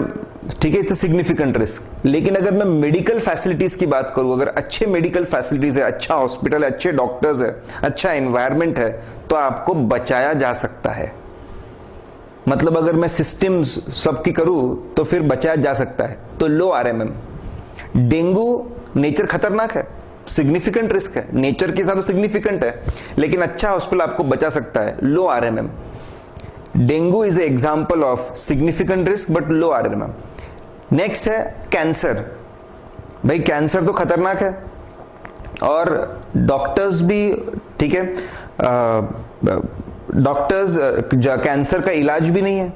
ठीक है, इट्स अ सिग्निफिकेंट रिस्क। लेकिन अगर मैं मेडिकल फैसिलिटीज की बात करूं, अगर अच्छे मेडिकल फैसिलिटीज है, अच्छा हॉस्पिटल है, अच्छे डॉक्टर्स है, अच्छा एनवायरमेंट है, तो आपको बचाया जा सकता है। मतलब अगर मैं सिस्टम्स सबकी करूं तो फिर बचाया जा सकता है, तो लो आरएमएम। डेंगू नेचर खतरनाक है, सिग्निफिकेंट रिस्क है, नेचर के हिसाब से सिग्निफिकेंट है, लेकिन अच्छा हॉस्पिटल आपको बचा सकता है, low RMM. Dengue is a example of significant risk but low RMM. Next है कैंसर। भाई कैंसर तो खतरनाक है और डॉक्टर्स भी, ठीक है, डॉक्टर्स कैंसर का इलाज भी नहीं है।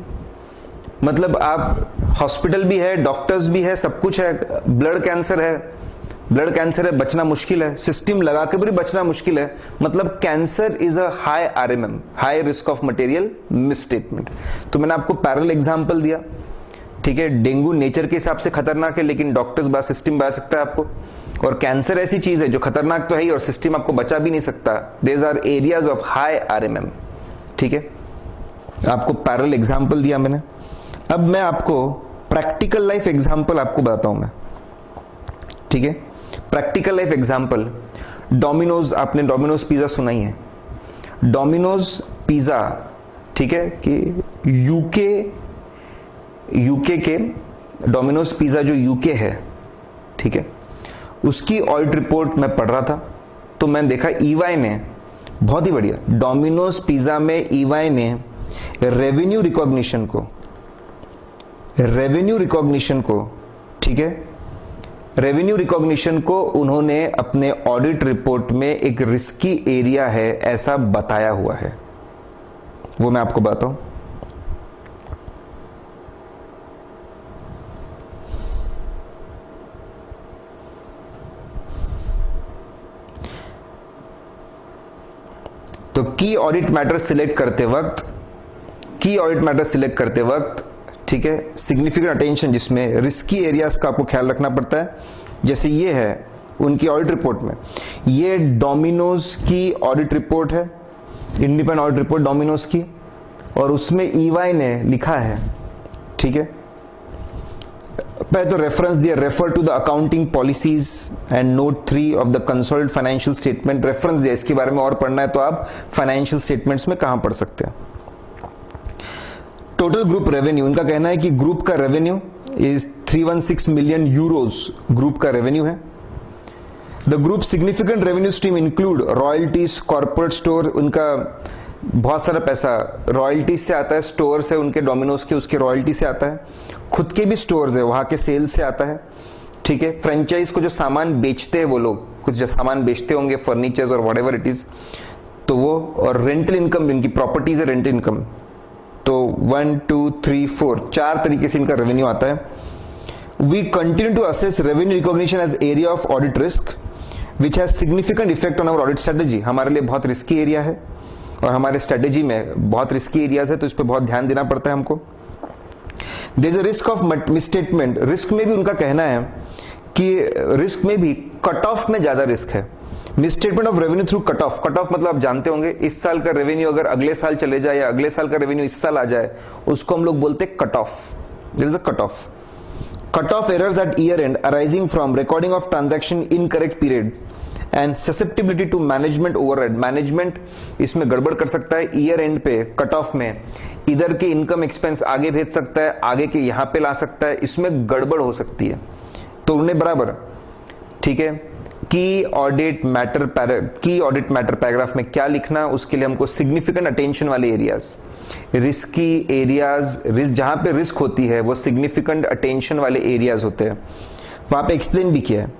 मतलब आप हॉस्पिटल भी है, डॉक्टर्स भी है, सब कुछ है, ब्लड कैंसर है, बचना मुश्किल है, सिस्टम लगा के भी बचना मुश्किल है। मतलब cancer is a high RMM, high risk of material misstatement. तो मैंने आपको पैरेलल एग्जांपल दिया, ठीक है। डेंगू नेचर के हिसाब से खतरनाक है, लेकिन डॉक्टर्स बा सिस्टम बचा सकता है आपको। और कैंसर ऐसी चीज है जो खतरनाक तो है ही और सिस्टम आपको बचा भी नहीं सकता। There are areas of high RMM, ठीक है। आपको पैरेलल एग्जांपल दिया मैंने। अब मैं आपको प्रैक्टिकल लाइफ एग्जांपल आपको बताता हूं मैं, ठीक है। प्रैक्टिकल लाइफ एग्जांपल, डोमिनोज, आपने डोमिनोज पिज्जा सुना ही है। डोमिनोज पिज्जा, ठीक है, कि यूके के डोमिनोज पिज्जा जो यूके है, ठीक है, उसकी ऑडिट रिपोर्ट मैं पढ़ रहा था, तो मैं देखा ईवाई ने, बहुत ही बढ़िया, डोमिनोज पिज्जा में ईवाई ने रेवेन्यू रिकॉग्निशन को, ठीक है, रेवेन्यू रिकॉग्निशन को उन्होंने अपने ऑडिट रिपोर्ट में एक रिस्की एरिया है ऐसा बताया हुआ है। वो मैं आपको बताता हूं। तो की ऑडिट मैटर सिलेक्ट करते वक्त, ठीक है, सिग्निफिकेंट अटेंशन, जिसमें रिस्की एरियाज का आपको ख्याल रखना पड़ता है। जैसे ये है उनकी ऑडिट रिपोर्ट में, ये डोमिनोज की ऑडिट रिपोर्ट है, इंडिपेंडेंट ऑडिट रिपोर्ट डोमिनोज की, और उसमें ईवाई ने लिखा है, ठीक है। पहले तो रेफरेंस दिया, refer to the accounting policies and note 3 of the consolidated financial statement. Reference दिया, इसके बारे में और पढ़ना है तो आप फाइनेंशियल स्टेटमेंट्स में कहां पढ़ सकते हैं। टोटल ग्रुप रेवेन्यू, इनका कहना है कि ग्रुप का revenue is 316 million Euros, group का रेवेन्यू है। The group significant revenue stream include royalties, corporate store, उनका बहुत सारा पैसा रॉयल्टीज से आता है, स्टोर से, उनके डोमिनोज के, उसके रॉयल्टी से आता है, खुद के भी स्टोर्स है वहां के सेल से आता है, ठीक है। फ्रेंचाइज को जो सामान बेचते हैं वो लोग, कुछ सामान बेचते होंगे, फर्नीचर्स और व्हाटएवर इट इज, तो वो, और रेंटल इनकम, इनकी प्रॉपर्टीज है, रेंटल इनकम, तो 1 2 3 4 4 तरीके से इनका रेवेन्यू आता है। We continue to assess revenue recognition as area of audit risk which has significant effect on our audit strategy. हमारे लिए बहुत रिस्की एरिया है और हमारे स्ट्रेटेजी में बहुत रिस्की एरियाज है, तो इस पर बहुत ध्यान देना पड़ता है हमको। There is a risk of misstatement. Risk में भी उनका कहना है कि रिस्क में भी कट ऑफ में ज्यादा रिस्क है। Misstatement of revenue through cut off, cut of मतलब आप जानते होंगे, इस साल का रेवेन्यू अगर अगले साल चले जाए या अगले साल का रेवेन्यू इस साल आ जाए, उसको हम लोग बोलते हैं cut off. There is a cut off. Cut off errors at year end arising from recording of transaction in correct period and susceptibility to management overhead. Management इसमें गड़बड़ कर सकता है, ईयर एंड पे कट ऑफ में इधर के income expense आगे भेज सकता है, आगे के यहां पे ला सकता है, इसमें गड़बड़ हो सकती है, तो उन्हें बराबर, ठीक है। की ऑडिट मैटर पैराग्राफ में क्या लिखना, उसके लिए हमको सिग्निफिकेंट अटेंशन वाले एरियाज, रिस्की एरियाज, जहां पे रिस्क होती है वो सिग्निफिकेंट अटेंशन वाले एरियाज होते हैं। वहां पे एक्सप्लेन भी किया है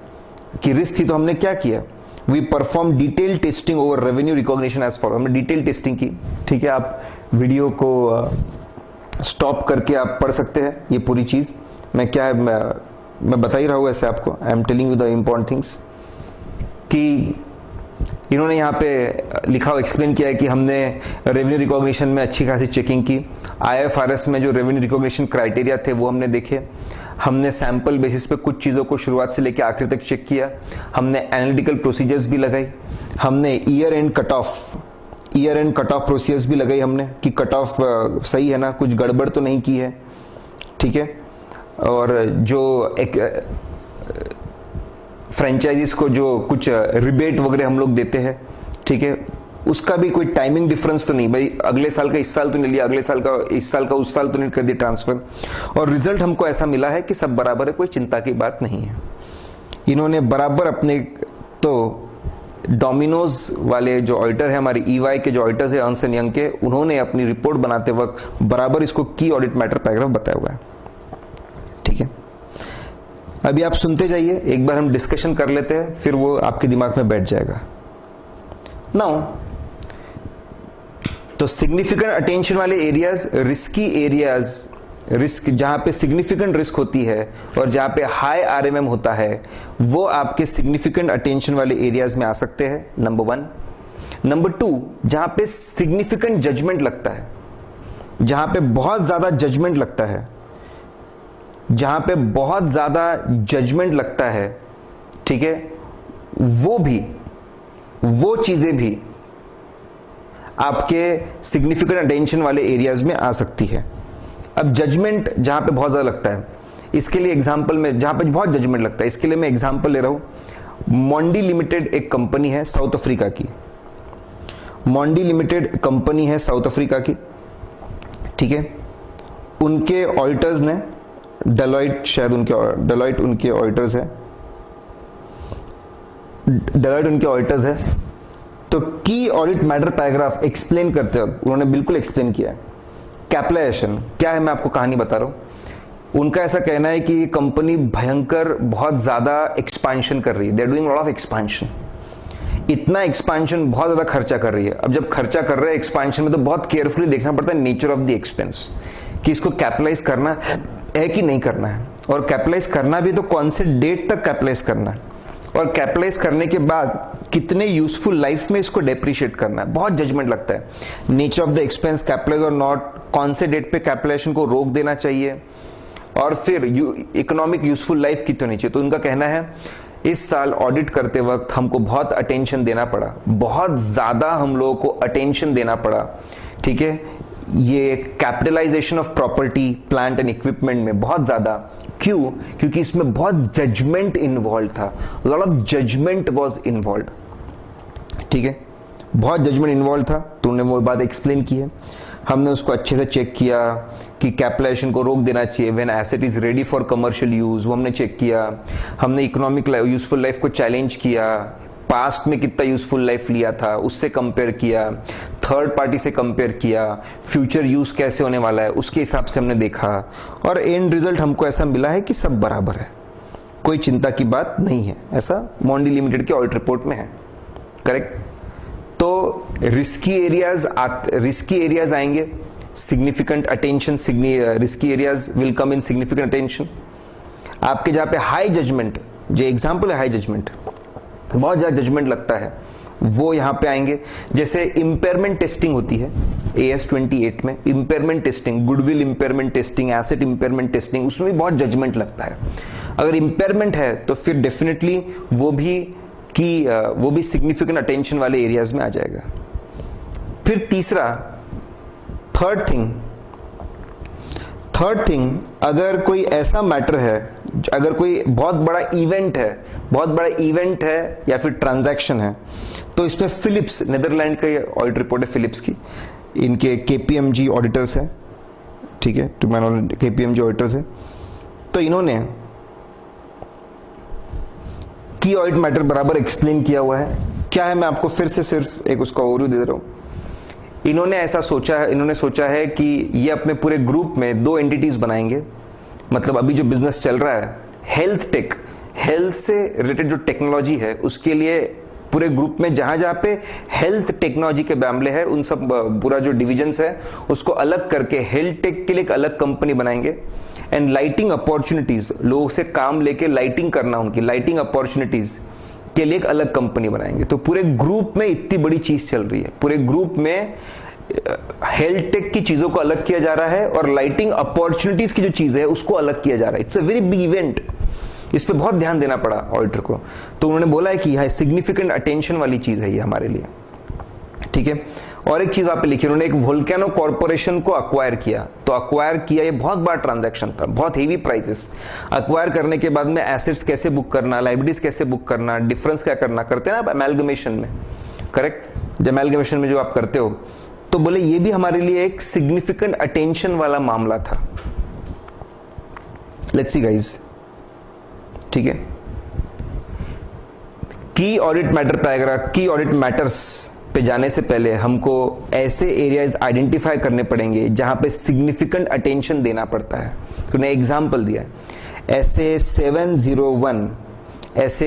कि रिस्क थी तो हमने क्या किया, we perform detail testing over revenue recognition as follow. हमने डिटेल टेस्टिंग की, ठीक है। आप वीडियो को स्टॉप करके आप पढ़ सकते हैं ये पूरी चीज। मैं क्या है, मैं बता ही रहा हूं ऐसे आपको, I am telling you the important things. कि इन्होंने यहाँ पे लिखा हुआ एक्सप्लेन किया है कि हमने रेवेन्यू रिकॉग्निशन में अच्छी खासी चेकिंग की। आईएफआरएस में जो रेवेन्यू रिकॉग्निशन क्राइटेरिया थे वो हमने देखे। हमने सैंपल बेसिस पे कुछ चीज़ों को शुरुआत से लेकर आखिर तक चेक किया। हमने एनालिटिकल प्रोसीजर्स भी लगाई। हमने year and cut off procedures भी लगाई हमने कि कट ऑफ सही है ना, कुछ गड़बड़ तो नहीं की है, ठीक है। और जो एक फ्रेंचाइजीज को जो कुछ रिबेट वगैरह हम लोग देते हैं, ठीक है, उसका भी कोई टाइमिंग डिफरेंस तो नहीं, भाई अगले साल का इस साल तो नहीं लिया, अगले साल का इस साल का उस साल तो नहीं कर दिया ट्रांसफर, और रिजल्ट हमको ऐसा मिला है कि सब बराबर है, कोई चिंता की बात नहीं है। इन्होंने बराबर अपने, तो डोमिनोज वाले जो ऑडिटर है, हमारे EY के जो ऑडिटर्स है अर्नस्ट एंड यंग के, उन्होंने अपनी रिपोर्ट बनाते वक्त बराबर इसको की ऑडिट मैटर पैराग्राफ बताया हुआ है, ठीक है। अभी आप सुनते जाइए, एक बार हम डिस्कशन कर लेते हैं, फिर वो आपके दिमाग में बैठ जाएगा। नाउ तो सिग्निफिकेंट अटेंशन वाले एरियाज, रिस्की एरियाज, रिस्क जहां पे सिग्निफिकेंट रिस्क होती है और जहां पे हाई RMM होता है, वो आपके सिग्निफिकेंट अटेंशन वाले एरियाज में आ सकते हैं, नंबर 1। नंबर 2, जहां पे सिग्निफिकेंट जजमेंट लगता है, जहां पे बहुत ज्यादा जजमेंट लगता है, जहां पे बहुत ज्यादा जजमेंट लगता है, ठीक है, वो चीजें भी आपके सिग्निफिकेंट अटेंशन वाले एरियाज में आ सकती है। अब जजमेंट जहां पे बहुत ज्यादा लगता है, इसके लिए एग्जांपल में, जहां पे बहुत जजमेंट लगता है, इसके लिए मैं एग्जांपल ले रहा हूं। मोंडी लिमिटेड एक कंपनी है साउथ अफ्रीका की, मोंडी लिमिटेड कंपनी है साउथ अफ्रीका की, ठीक है। उनके ऑडिटर्स ने डेलॉइट, शायद डेलॉइट उनके ऑडिटर्स है, डेलॉइट उनके ऑडिटर्स है। तो की ऑडिट मैटर पैराग्राफ एक्सप्लेन करते वक्त उन्होंने बिल्कुल एक्सप्लेन किया है। कैपिटलाइजेशन क्या है, मैं आपको कहानी बता रहा हूं। उनका ऐसा कहना है कि कंपनी भयंकर बहुत ज्यादा एक्सपांशन कर रही है, they are doing lot of expansion, इतना एक्सपांशन, बहुत ज्यादा खर्चा कर रही है। अब जब खर्चा कर रहे हैं एक्सपांशन में, तो बहुत केयरफुली देखना पड़ता है नेचर ऑफ द एक्सपेंस, कि इसको कैपिटलाइज करना है कि नहीं करना है, और कैपिटलाइज करना भी तो कौन से डेट तक कैपिटलाइज करना है, और कैपिटलाइज करने के बाद कितने यूजफुल लाइफ में इसको डेप्रिशिएट करना है। बहुत जजमेंट लगता है, nature of the expense, capitalise और नॉट, कौन से डेट पे कैपिटलाइजेशन को रोक देना चाहिए, और फिर इकोनॉमिक यूजफुल लाइफ कितनी होनी चाहिए। तो उनका कहना है इस साल ऑडिट करते वक्त हमको बहुत अटेंशन देना पड़ा, बहुत ज्यादा हम लोगों को अटेंशन देना पड़ा, ठीक है, ये capitalisation of property, plant and equipment में बहुत ज्यादा। क्यों? क्योंकि इसमें बहुत जजमेंट इन्वॉल्व था, lot of judgement was involve, ठीक है, बहुत जजमेंट इन्वॉल्व था। तो उन्होंने वो बात एक्सप्लेन की है, हमने उसको अच्छे से चेक किया कि कैपिटलाइजेशन को रोक देना चाहिए when asset is ready for commercial use, वो हमने चेक किया। हमने इकोनॉमिक यूजफुल लाइफ को चैलेंज किया, पास्ट में कितना यूजफुल लाइफ लिया था उससे कंपेयर किया, थर्ड पार्टी से कंपेयर किया, फ्यूचर यूज कैसे होने वाला है उसके हिसाब से हमने देखा, और एंड रिजल्ट हमको ऐसा मिला है कि सब बराबर है, कोई चिंता की बात नहीं है। ऐसा मोंडी लिमिटेड के ऑडिट रिपोर्ट में है, करेक्ट। तो रिस्की एरियाज आएंगे, significant attention, risky areas will come in significant attention. आपके जहां पे हाई जजमेंट, जो एग्जांपल है हाई जजमेंट, बहुत ज्यादा जजमेंट लगता है, वो यहां पे आएंगे। जैसे इंपेयरमेंट टेस्टिंग होती है AS 28 में, impairment testing, goodwill impairment testing, asset impairment testing, उसमें भी बहुत जजमेंट लगता है। अगर इंपेयरमेंट है तो फिर डेफिनेटली वो भी सिग्निफिकेंट अटेंशन वाले एरियाज में आ जाएगा। फिर तीसरा, थर्ड थिंग, अगर कोई ऐसा मैटर है, अगर कोई बहुत बड़ा इवेंट है या फिर ट्रांजैक्शन है, तो इसमें फिलिप्स, नीदरलैंड का ऑडिट रिपोर्ट है फिलिप्स की, इनके KPMG ऑडिटर्स है, ठीक है, to my knowledge KPMG auditors है। तो इन्होंने की ऑडिट मैटर बराबर एक्सप्लेन किया हुआ है। क्या है, मैं आपको फिर से सिर्फ एक उसका ओवरव्यू दे रहा हूं। इन्होंने सोचा है कि ये अपने पूरे ग्रुप में 2 एंटिटीज बनाएंगे। मतलब अभी जो बिजनेस चल रहा है हेल्थ टेक, हेल्थ से रिलेटेड जो टेक्नोलॉजी है उसके लिए पूरे ग्रुप में जहां पे हेल्थ टेक्नोलॉजी के मामले है, उन सब पूरा जो डिविजन्स है उसको अलग करके हेल्थ टेक के लिए एक अलग कंपनी बनाएंगे। एंड लाइटिंग अपॉर्चुनिटीज, लोगों से काम लेके लाइटिंग करना, उनकी लाइटिंग अपॉर्चुनिटीज के लिए एक अलग कंपनी बनाएंगे। तो पूरे ग्रुप में इतनी बड़ी चीज चल रही है, पूरे ग्रुप में हेल्थ टेक की चीजों को अलग किया जा रहा है और लाइटिंग अपॉर्चुनिटीज की जो चीज है उसको अलग किया जा रहा है। It's a very big event, इस पे बहुत ध्यान देना पड़ा ऑडिटर को। तो उन्होंने बोला है कि यह सिग्निफिकेंट अटेंशन वाली चीज है ये हमारे लिए, ठीक है। और एक चीज वहां पे लिखी, उन्होंने एक वोल्केनो कॉर्पोरेशन को अक्वायर किया। तो अक्वायर किया, ये बहुत बड़ा ट्रांजैक्शन था, बहुत हेवी प्राइसेस। अक्वायर करने के बाद में एसेट्स कैसे बुक करना, लाइबिलिटीज कैसे बुक करना, डिफरेंस क्या करना, करते हैं ना अमेलगमेशन में, करेक्ट? जब अमेलगमेशन में जो आप करते हो, तो बोले ये भी हमारे लिए एक सिग्निफिकेंट अटेंशन वाला मामला था। लेट्स सी गाइस, ठीक है। की ऑडिट मैटर पैराग्राफ, की ऑडिट मैटर्स पे जाने से पहले हमको ऐसे एरियाज आइडेंटिफाई करने पड़ेंगे जहां पे सिग्निफिकेंट अटेंशन देना पड़ता है। तो ने एग्जांपल दिया, ऐसे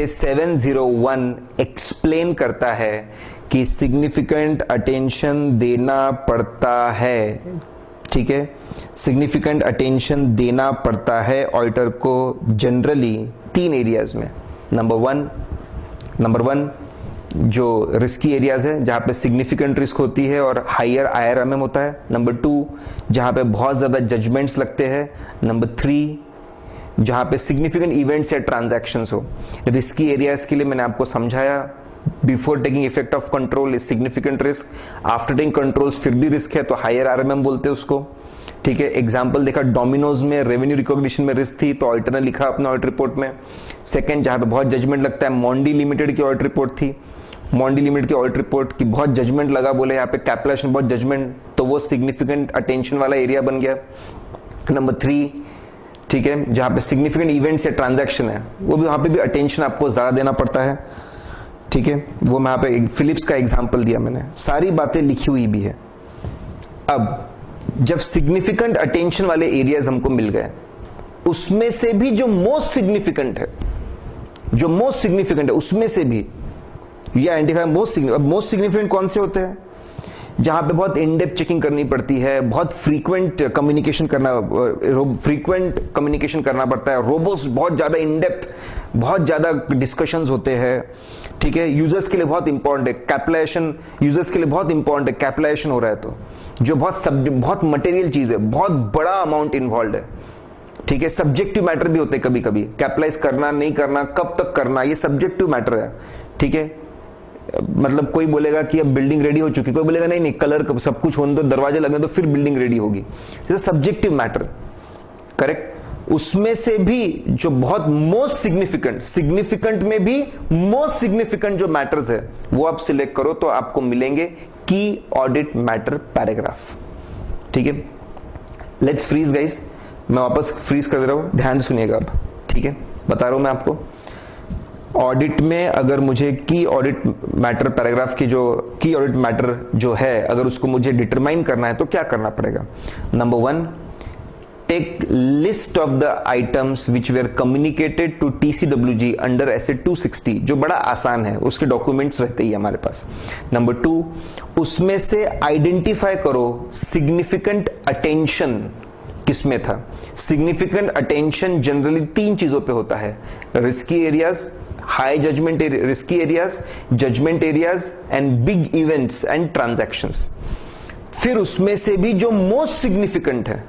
701 एक्सप्लेन करता है कि सिग्निफिकेंट अटेंशन देना पड़ता है, ठीक है। सिग्निफिकेंट अटेंशन देना पड़ता है ऑडिटर को जनरली 3 एरियाज में। नंबर वन जो रिस्की एरियाज है, जहां पे सिग्निफिकेंट रिस्क होती है और हायर IRMM होता है। नंबर 2 जहां पे बहुत ज्यादा जजमेंट्स लगते हैं। नंबर 3 जहां पे सिग्निफिकेंट इवेंट्स या ट्रांजैक्शंस हो। रिस्की एरियाज के लिए मैंने आपको समझाया, before taking effect of control is significant risk, after taking controls फिर भी रिस्क है तो हायर RMM बोलते हैं उसको, ठीक है। एग्जाम्पल देखा, डोमिनोज में रेवेन्यू रिकॉग्निशन में रिस्क थी तो ऑडिटर ने लिखा अपने ऑडिट रिपोर्ट में। सेकंड, जहां पे बहुत जजमेंट लगता है, मोंडी लिमिटेड की ऑडिट रिपोर्ट थी। मोंडी लिमिटेड की ऑडिट रिपोर्ट की बहुत जजमेंट लगा, बोले यहाँ पे कैपिटलाइजेशन बहुत जजमेंट, तो वो सिग्निफिकेंट अटेंशन वाला एरिया बन गया। नंबर 3, ठीक है, जहां पे सिग्निफिकेंट इवेंट्स या ट्रांजैक्शन है, वो भी वहां पे भी अटेंशन आपको ज्यादा देना पड़ता है, ठीक है। वो मैं यहाँ पे फिलिप्स का एग्जाम्पल दिया मैंने, सारी बातें लिखी हुई भी है। अब जब सिग्निफिकेंट अटेंशन वाले एरियाज हमको मिल गए, उसमें से भी जो मोस्ट सिग्निफिकेंट है, उसमें से भी ये आइडेंटिफाई मोस्ट सिग्निफिकेंट कौन से होते हैं, जहां पे बहुत इनडेप्थ चेकिंग करनी पड़ती है, बहुत फ्रीक्वेंट कम्युनिकेशन करना पड़ता है, रोबोस्ट बहुत ज्यादा इनडेप्थ, बहुत ज्यादा डिस्कशंस होते हैं, ठीक है। यूजर्स के लिए बहुत इंपॉर्टेंट है कैपिटलाइजेशन, यूजर्स के लिए बहुत इंपॉर्टेंट है कैपिटलाइजेशन हो रहा है तो जो बहुत मटेरियल चीज है, बहुत बड़ा अमाउंट इन्वॉल्व है, ठीक है। सब्जेक्टिव मैटर भी होते हैं कभी कभी, कैपिटलाइज करना नहीं करना, कब तक करना, ये सब्जेक्टिव मैटर है, ठीक है। मतलब कोई बोलेगा कि अब बिल्डिंग रेडी हो चुकी, कोई बोलेगा नहीं कलर सब कुछ होने दो, दरवाजे लगने दो, फिर बिल्डिंग रेडी होगी, सब्जेक्टिव मैटर, करेक्ट। उसमें से भी जो बहुत मोस्ट सिग्निफिकेंट में भी मोस्ट सिग्निफिकेंट जो मैटर्स है वो आप सिलेक्ट करो, तो आपको मिलेंगे की ऑडिट मैटर पैराग्राफ, ठीक है। लेट्स फ्रीज गाइस, मैं वापस फ्रीज कर दे रहा हूं, ध्यान से सुनिएगा अब, ठीक है। बता रहा हूं मैं आपको, ऑडिट में अगर मुझे की ऑडिट मैटर पैराग्राफ की जो की ऑडिट मैटर जो है, अगर उसको मुझे डिटरमाइन करना है तो क्या करना पड़ेगा। Number 1, take list of the items which were communicated to TCWG under SA 260, जो बड़ा आसान है, उसके डॉक्यूमेंट्स रहते ही हमारे पास। नंबर 2, उसमें से आइडेंटिफाई करो सिग्निफिकेंट अटेंशन किसमें था। सिग्निफिकेंट अटेंशन जनरली 3 चीजों पे होता है, risky areas, high judgement risky areas, judgement areas and big events and transactions. फिर उसमें से भी जो मोस्ट सिग्निफिकेंट है,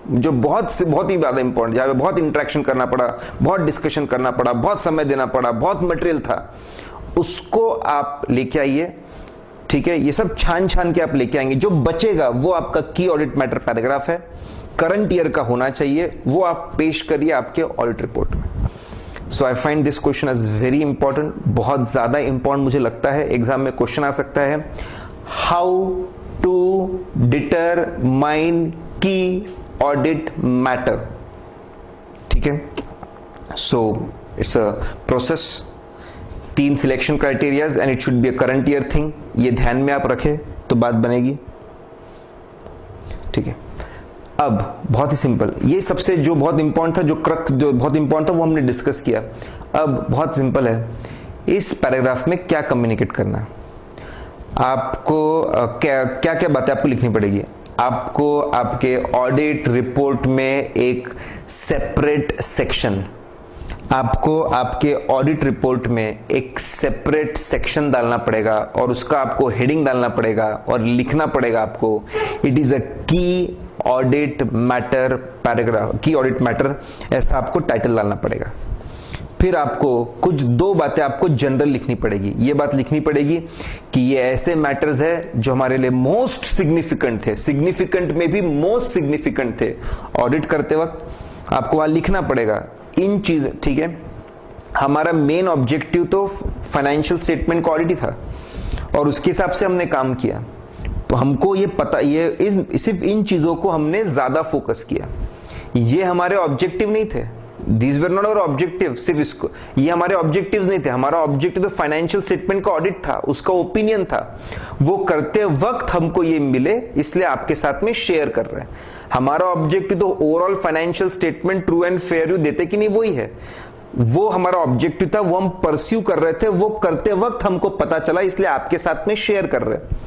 जो बहुत ही ज्यादा इंपॉर्टेंट, जहां पे बहुत इंटरेक्शन करना पड़ा, बहुत डिस्कशन करना पड़ा, बहुत समय देना पड़ा, बहुत मटेरियल था, उसको आप लेके आइए, ठीक है। ये सब छान के आप लेके आएंगे, जो बचेगा वो आपका की ऑडिट मैटर पैराग्राफ है, करंट ईयर का होना चाहिए, वो आप पेश करिए आपके ऑडिट रिपोर्ट में। So I find this question as very important, बहुत ज्यादा इंपॉर्टेंट मुझे लगता है, एग्जाम में क्वेश्चन आ सकता है, हाउ टू डिटरमाइन की ऑडिट मैटर, ठीक है। So it's a process, 3 selection criterias and it should be a current year thing, ये ध्यान में आप रखें तो बात बनेगी, ठीक है। अब बहुत ही सिंपल, ये सबसे जो बहुत इंपॉर्टेंट था, जो बहुत इंपॉर्टेंट था वो हमने डिस्कस किया। अब बहुत सिंपल है, इस पैराग्राफ में क्या कम्युनिकेट करना है आपको, क्या क्या बातें आपको लिखनी पड़ेगी। आपको आपके ऑडिट रिपोर्ट में एक सेपरेट सेक्शन, आपको आपके ऑडिट रिपोर्ट में एक सेपरेट सेक्शन डालना पड़ेगा और उसका आपको हेडिंग डालना पड़ेगा और लिखना पड़ेगा आपको, it is a key audit matter paragraph, की ऑडिट मैटर, ऐसा आपको टाइटल डालना पड़ेगा, फिर आपको कुछ दो बातें आपको जनरल लिखनी पड़ेगी। ये बात लिखनी पड़ेगी कि ये ऐसे मैटर्स है जो हमारे लिए मोस्ट सिग्निफिकेंट थे, सिग्निफिकेंट में भी मोस्ट सिग्निफिकेंट थे। ऑडिट करते वक्त आपको वहां लिखना पड़ेगा इन चीज, ठीक है। हमारा मेन ऑब्जेक्टिव तो फाइनेंशियल स्टेटमेंट का ऑडिट ही था और उसके हिसाब से हमने काम किया। तो हमको ये पता, सिर्फ इन चीजों को हमने ज्यादा फोकस किया। ये हमारे ऑब्जेक्टिव नहीं थे, these were not our objective. सिर्फ इसको, ये हमारे ऑब्जेक्टिव्स नहीं थे। हमारा ऑब्जेक्टिव तो फाइनेंशियल स्टेटमेंट का ऑडिट था, उसका ओपिनियन था। वो करते वक्त हमको ये मिले, इसलिए आपके साथ में शेयर कर रहे हैं। हमारा ऑब्जेक्टिव तो overall financial statement true and fair view देते कि नहीं, वही है। वो हमारा ऑब्जेक्टिव था, वो हम परस्यू कर रहे थे, वो करते वक्त हमको पता चला, इसलिए आपके साथ में शेयर कर रहे हैं,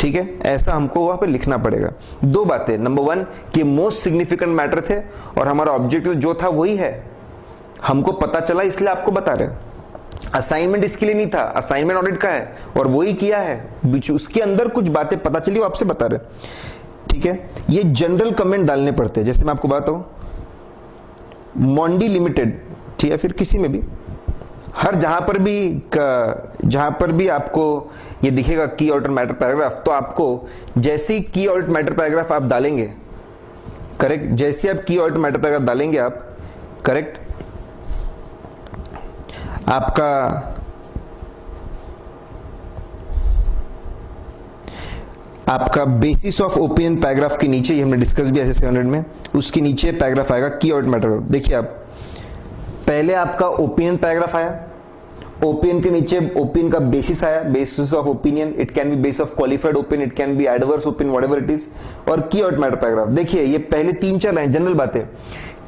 ठीक है। ऐसा हमको वहां पे लिखना पड़ेगा। दो बातें, नंबर वन कि मोस्ट सिग्निफिकेंट मैटर थे और हमारा ऑब्जेक्टिव जो था वही है, हमको पता चला इसलिए आपको बता रहे। असाइनमेंट इसके लिए नहीं था, असाइनमेंट ऑडिट का है और वही किया है, बीच उसके अंदर कुछ बातें पता चली वो आपसे बता रहे, ठीक है। ये जनरल कमेंट डालने पड़ते हैं। जैसे मैं आपको बताता हूं मॉन्डी लिमिटेड, ठीक है, फिर किसी में भी, हर जहां पर भी आपको ये दिखेगा की ऑडिट मैटर पैराग्राफ, तो आपको जैसे ही की ऑडिट मैटर पैराग्राफ आप डालेंगे, करेक्ट, जैसे आप की ऑडिट मैटर पैराग्राफ डालेंगे आप, करेक्ट, आपका बेसिस ऑफ ओपिनियन पैराग्राफ के नीचे, ये हमने डिस्कस भी ऐसे 700 में, उसके नीचे पैराग्राफ आएगा की ऑडिट मैटर। देखिए आप, पहले आपका ओपिनियन पैराग्राफ आया, ओपिनियन के नीचे ओपिनियन का बेसिस आया, basis of opinion, it can B base of qualified opinion, it can B adverse opinion, whatever it is, और की ऑडिट मैटर पैराग्राफ। देखिए ये पहले 3-4 लाइन जनरल बातें।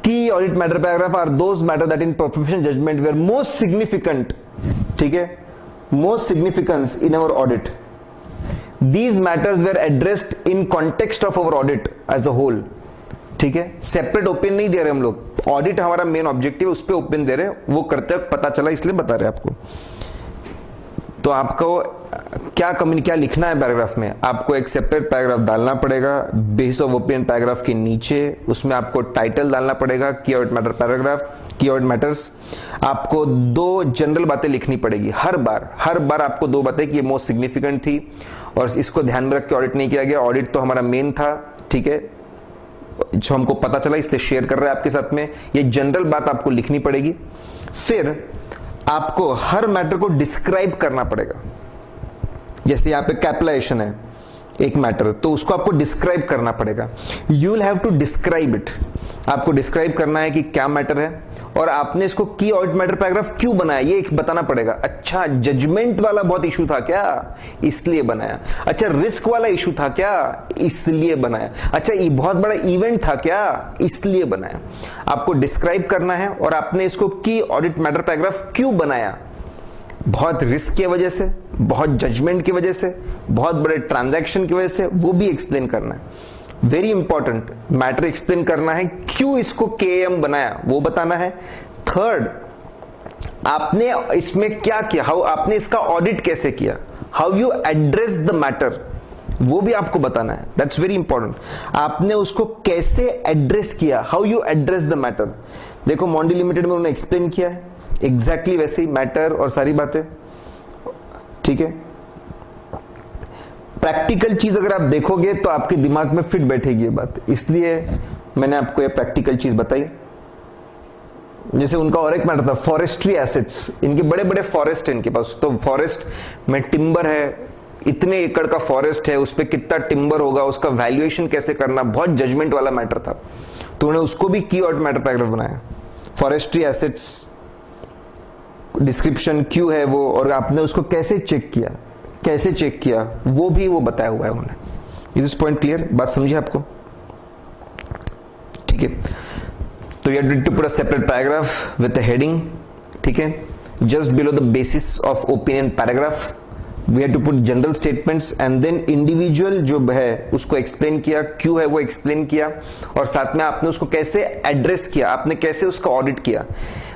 Key audit matter paragraph are those matter that in professional judgement were most significant, ठीक है, most significance in our audit. These matters were addressed in context of our audit as a whole, ठीक है। Separate opinion नहीं दे रहे हम लोग, audit हमारा main objective है, उस पर ओपिनियन दे रहे हैं, वो करते वक्त पता चला इसलिए बता रहे हैं आपको। तो आपको क्या लिखना है पैराग्राफ में, आपको एक सेपरेट पैराग्राफ डालना पड़ेगा बेसिस ऑफ ओपिनियन पैराग्राफ के नीचे, उसमें आपको टाइटल डालना पड़ेगा की ऑडिट मैटर पैराग्राफ, की ऑडिट मैटर्स। आपको दो जनरल बातें लिखनी पड़ेगी हर बार आपको दो बातें कि ये मोस्ट सिग्निफिकेंट थी और इसको ध्यान में रख के ऑडिट नहीं किया गया, ऑडिट तो हमारा मेन था, ठीक है, जो हमको पता चला इसलिए शेयर कर रहे हैं आपके साथ में। ये जनरल बात आपको लिखनी पड़ेगी। फिर आपको हर मैटर को डिस्क्राइब करना पड़ेगा। जैसे यहाँ पे कैपिटलाइजेशन है एक मैटर, तो उसको आपको डिस्क्राइब करना पड़ेगा। You will have to describe it, आपको डिस्क्राइब करना है कि क्या मैटर है और आपने इसको की ऑडिट मैटर पैराग्राफ क्यों बनाया ये बताना पड़ेगा। अच्छा, जजमेंट वाला बहुत इशू था क्या, इसलिए बनाया। अच्छा, रिस्क वाला इशू था क्या, इसलिए बनाया। अच्छा, ये बहुत बड़ा इवेंट था क्या, इसलिए बनाया। आपको डिस्क्राइब करना है और आपने इसको की ऑडिट मैटर पैराग्राफ क्यों बनाया, बहुत रिस्क की वजह से, बहुत जजमेंट की वजह से, बहुत बड़े ट्रांजैक्शन की वजह से, वो भी एक्सप्लेन करना है। वेरी इंपॉर्टेंट, मैटर एक्सप्लेन करना है, क्यों इसको केएम बनाया वो बताना है। थर्ड, आपने इसमें क्या किया, हाउ आपने इसका ऑडिट कैसे किया, how you address the matter, वो भी आपको बताना है। दैट्स वेरी इंपॉर्टेंट, आपने उसको कैसे एड्रेस किया, how you address the matter. देखो मॉन्डी लिमिटेड में उन्होंने एक्सप्लेन किया है एग्जैक्टली वैसे ही मैटर और सारी बातें, ठीक है। प्रैक्टिकल चीज अगर आप देखोगे तो आपके दिमाग में फिट बैठेगी ये बात, इसलिए मैंने आपको ये प्रैक्टिकल चीज बताई। जैसे उनका और एक मैटर था फॉरेस्ट्री एसेट्स, इनके बड़े बड़े फॉरेस्ट है इनके पास, तो फॉरेस्ट में टिम्बर है, इतने एकड़ का फॉरेस्ट है, उस पर कितना टिम्बर होगा, उसका वैल्यूएशन कैसे करना, बहुत जजमेंट वाला मैटर था, तो उन्होंने उसको भी की ऑडिट मैटर पैराग्राफ बनाया। फॉरेस्ट्री एसेट्स डिस्क्रिप्शन क्यों है वो, और आपने उसको कैसे चेक किया, वो भी वो बताया हुआ है उन्होंने। इज दिस पॉइंट क्लियर, बात समझिए आपको, ठीक है। तो you have to put a separate paragraph with the heading, ठीक है, just below the basis of opinion paragraph we have to put general statements and then individual जो है उसको एक्सप्लेन किया, क्यों है वो एक्सप्लेन किया, और साथ में आपने उसको कैसे एड्रेस किया, आपने कैसे उसका ऑडिट किया।